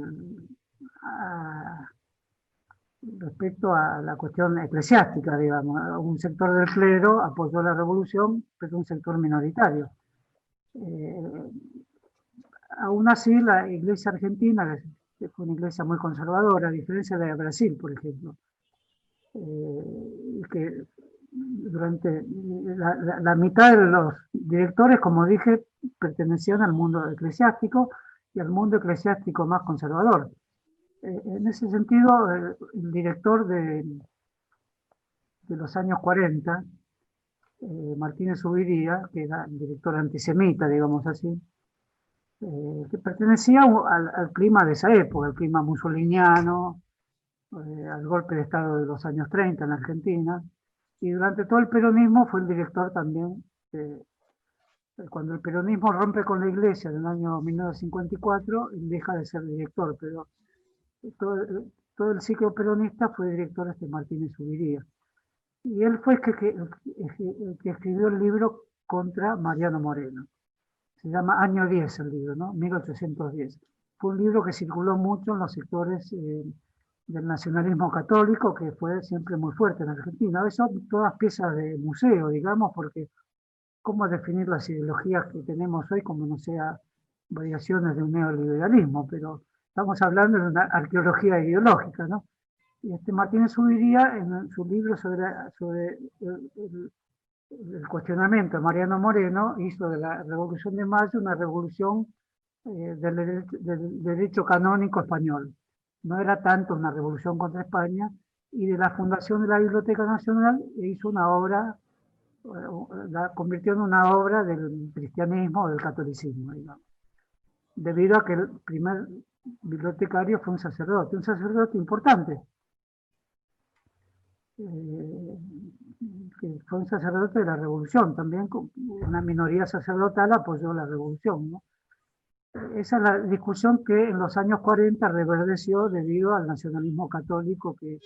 la cuestión eclesiástica, digamos. Un sector del clero apoyó la revolución, pero un sector minoritario. Aún así, la iglesia argentina, que fue una iglesia muy conservadora, a diferencia de Brasil, por ejemplo, que durante la mitad de los directores, como dije, pertenecían al mundo eclesiástico y al mundo eclesiástico más conservador. En ese sentido, el director de los años 40, Martínez Zuviría, que era el director antisemita, digamos así, que pertenecía al clima de esa época, el clima musoliniano, al golpe de Estado de los años 30 en Argentina, y durante todo el peronismo fue el director también, cuando el peronismo rompe con la Iglesia en el año 1954, él deja de ser director, pero todo el ciclo peronista fue director Martínez Zuviría. Y él fue el que escribió el libro contra Mariano Moreno. Se llama Año 10 el libro, ¿no? 1810. Fue un libro que circuló mucho en los sectores del nacionalismo católico, que fue siempre muy fuerte en Argentina. A veces son todas piezas de museo, digamos, porque cómo definir las ideologías que tenemos hoy como no sea variaciones de un neoliberalismo, pero estamos hablando de una arqueología ideológica, ¿no? Y Martínez Zuviría, en su libro sobre el cuestionamiento de Mariano Moreno, hizo de la Revolución de Mayo una revolución del derecho canónico español. No era tanto una revolución contra España, y de la fundación de la Biblioteca Nacional hizo una obra, la convirtió en una obra del cristianismo o del catolicismo, digamos, debido a que el primer bibliotecario fue un sacerdote importante, que fue un sacerdote de la Revolución, también una minoría sacerdotal apoyó la Revolución, ¿no? Esa es la discusión que en los años 40 reverdeció debido al nacionalismo católico, que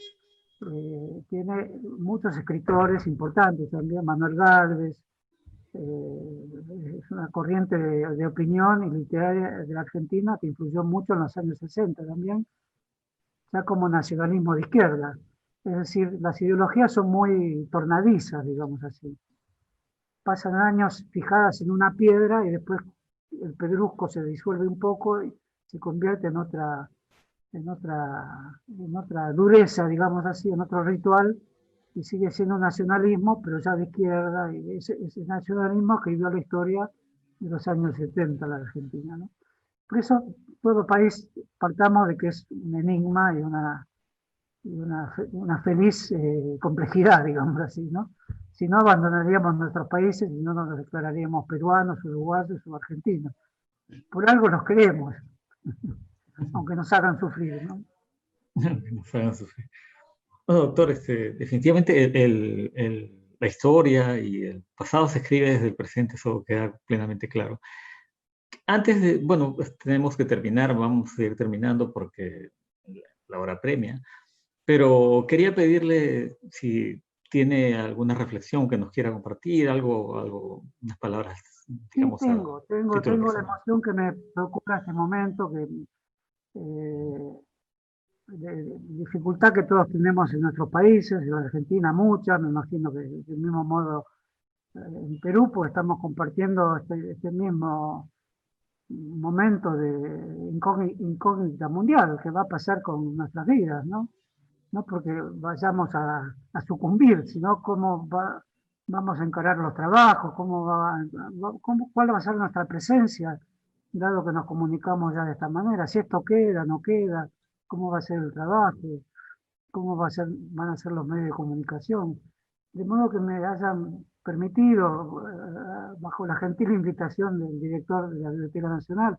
tiene muchos escritores importantes también. Manuel Gálvez, es una corriente de opinión y literaria de la Argentina que influyó mucho en los años 60 también, ya como nacionalismo de izquierda. Es decir, las ideologías son muy tornadizas, digamos así. Pasan años fijadas en una piedra y después el pedrusco se disuelve un poco y se convierte en otra dureza, digamos así, en otro ritual, y sigue siendo un nacionalismo, pero ya de izquierda, y ese nacionalismo que vivió la historia de los años 70 en la Argentina, ¿no? Por eso todo país partamos de que es un enigma y una feliz complejidad, digamos así, ¿no? Si no, abandonaríamos nuestros países y no nos declararíamos peruanos, uruguayos o argentinos. Por algo los queremos, aunque nos hagan sufrir, ¿no? Nos hagan sufrir. Bueno, doctor, definitivamente la historia y el pasado se escribe desde el presente, eso queda plenamente claro. Antes de, bueno, pues tenemos que terminar, vamos a ir terminando porque la hora premia, pero quería pedirle si tiene alguna reflexión que nos quiera compartir, unas palabras, digamos, sí, tengo la emoción que me preocupa en este momento, que de dificultad que todos tenemos en nuestros países, en Argentina mucha, me imagino que del mismo modo en Perú, pues estamos compartiendo este mismo momento de incógnita mundial, que va a pasar con nuestras vidas, ¿no? No porque vayamos a sucumbir, sino vamos a encarar los trabajos, cuál va a ser nuestra presencia, dado que nos comunicamos ya de esta manera, si esto queda, no queda, cómo va a ser el trabajo, cómo van a ser los medios de comunicación. De modo que me hayan permitido, bajo la gentil invitación del director de la Biblioteca Nacional,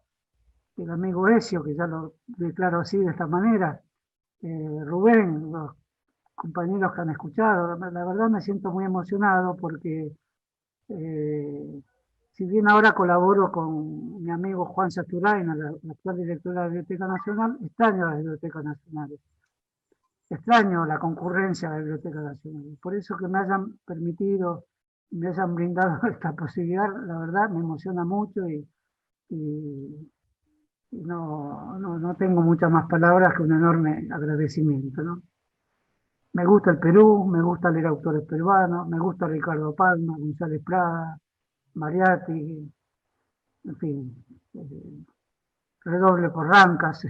el amigo Ezio, que ya lo declaro así de esta manera, Rubén, los compañeros que han escuchado, la verdad me siento muy emocionado porque si bien ahora colaboro con mi amigo Juan Sasturain, la actual directora de la Biblioteca Nacional, extraño las bibliotecas nacionales, extraño la concurrencia de la Biblioteca Nacional. Por eso que me hayan permitido, me hayan brindado esta posibilidad, la verdad me emociona mucho y no tengo muchas más palabras que un enorme agradecimiento, ¿no? Me gusta el Perú, me gusta leer autores peruanos, me gusta Ricardo Palma, González Prada, Mariatti, en fin, redoble por Rancas.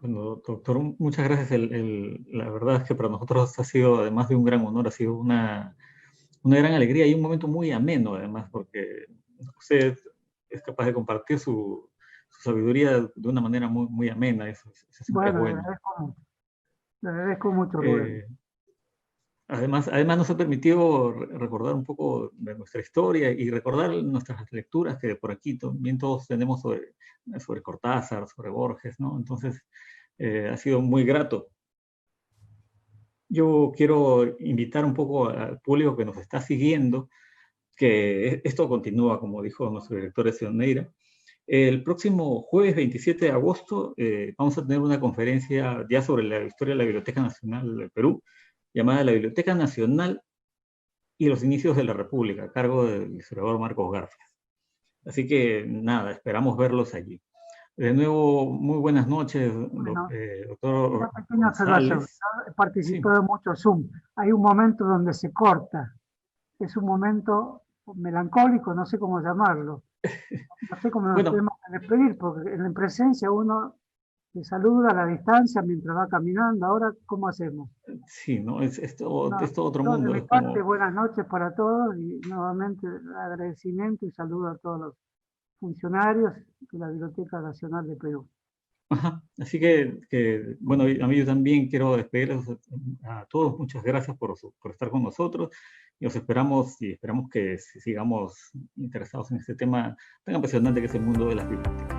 Bueno, doctor, muchas gracias. La verdad es que para nosotros ha sido, además de un gran honor, ha sido una gran alegría y un momento muy ameno, además, porque usted es capaz de compartir su sabiduría de una manera muy, muy amena. Eso siempre es Bueno, bueno. le agradezco mucho, Rubén. Eh, además nos ha permitido recordar un poco de nuestra historia y recordar nuestras lecturas que por aquí también todos tenemos sobre Cortázar, sobre Borges, ¿no? Entonces, ha sido muy grato. Yo quiero invitar un poco al público que nos está siguiendo, que esto continúa, como dijo nuestro director Sioneira. El próximo jueves 27 de agosto vamos a tener una conferencia ya sobre la historia de la Biblioteca Nacional del Perú, llamada La Biblioteca Nacional y los inicios de la República, a cargo del historiador Marcos Garfias. Así que nada, esperamos verlos allí. De nuevo, muy buenas noches, Bueno, doctor una pequeña observación. González. He participado Sí. en mucho Zoom. Hay un momento donde se corta. Es un momento melancólico, no sé cómo llamarlo. No sé cómo nos Bueno, tenemos que despedir, porque en presencia uno se saluda a la distancia mientras va caminando. Ahora, ¿cómo hacemos? sí, ¿no? No, es todo otro yo de mundo. mi Es parte, como, buenas noches para todos y nuevamente agradecimiento y saludo a todos los funcionarios de la Biblioteca Nacional de Perú. ajá. Así que, bueno, a mí yo también quiero despedirles a todos. Muchas gracias por estar con nosotros. Y os esperamos y esperamos que sigamos interesados en este tema tan apasionante que es el mundo de las bibliotecas.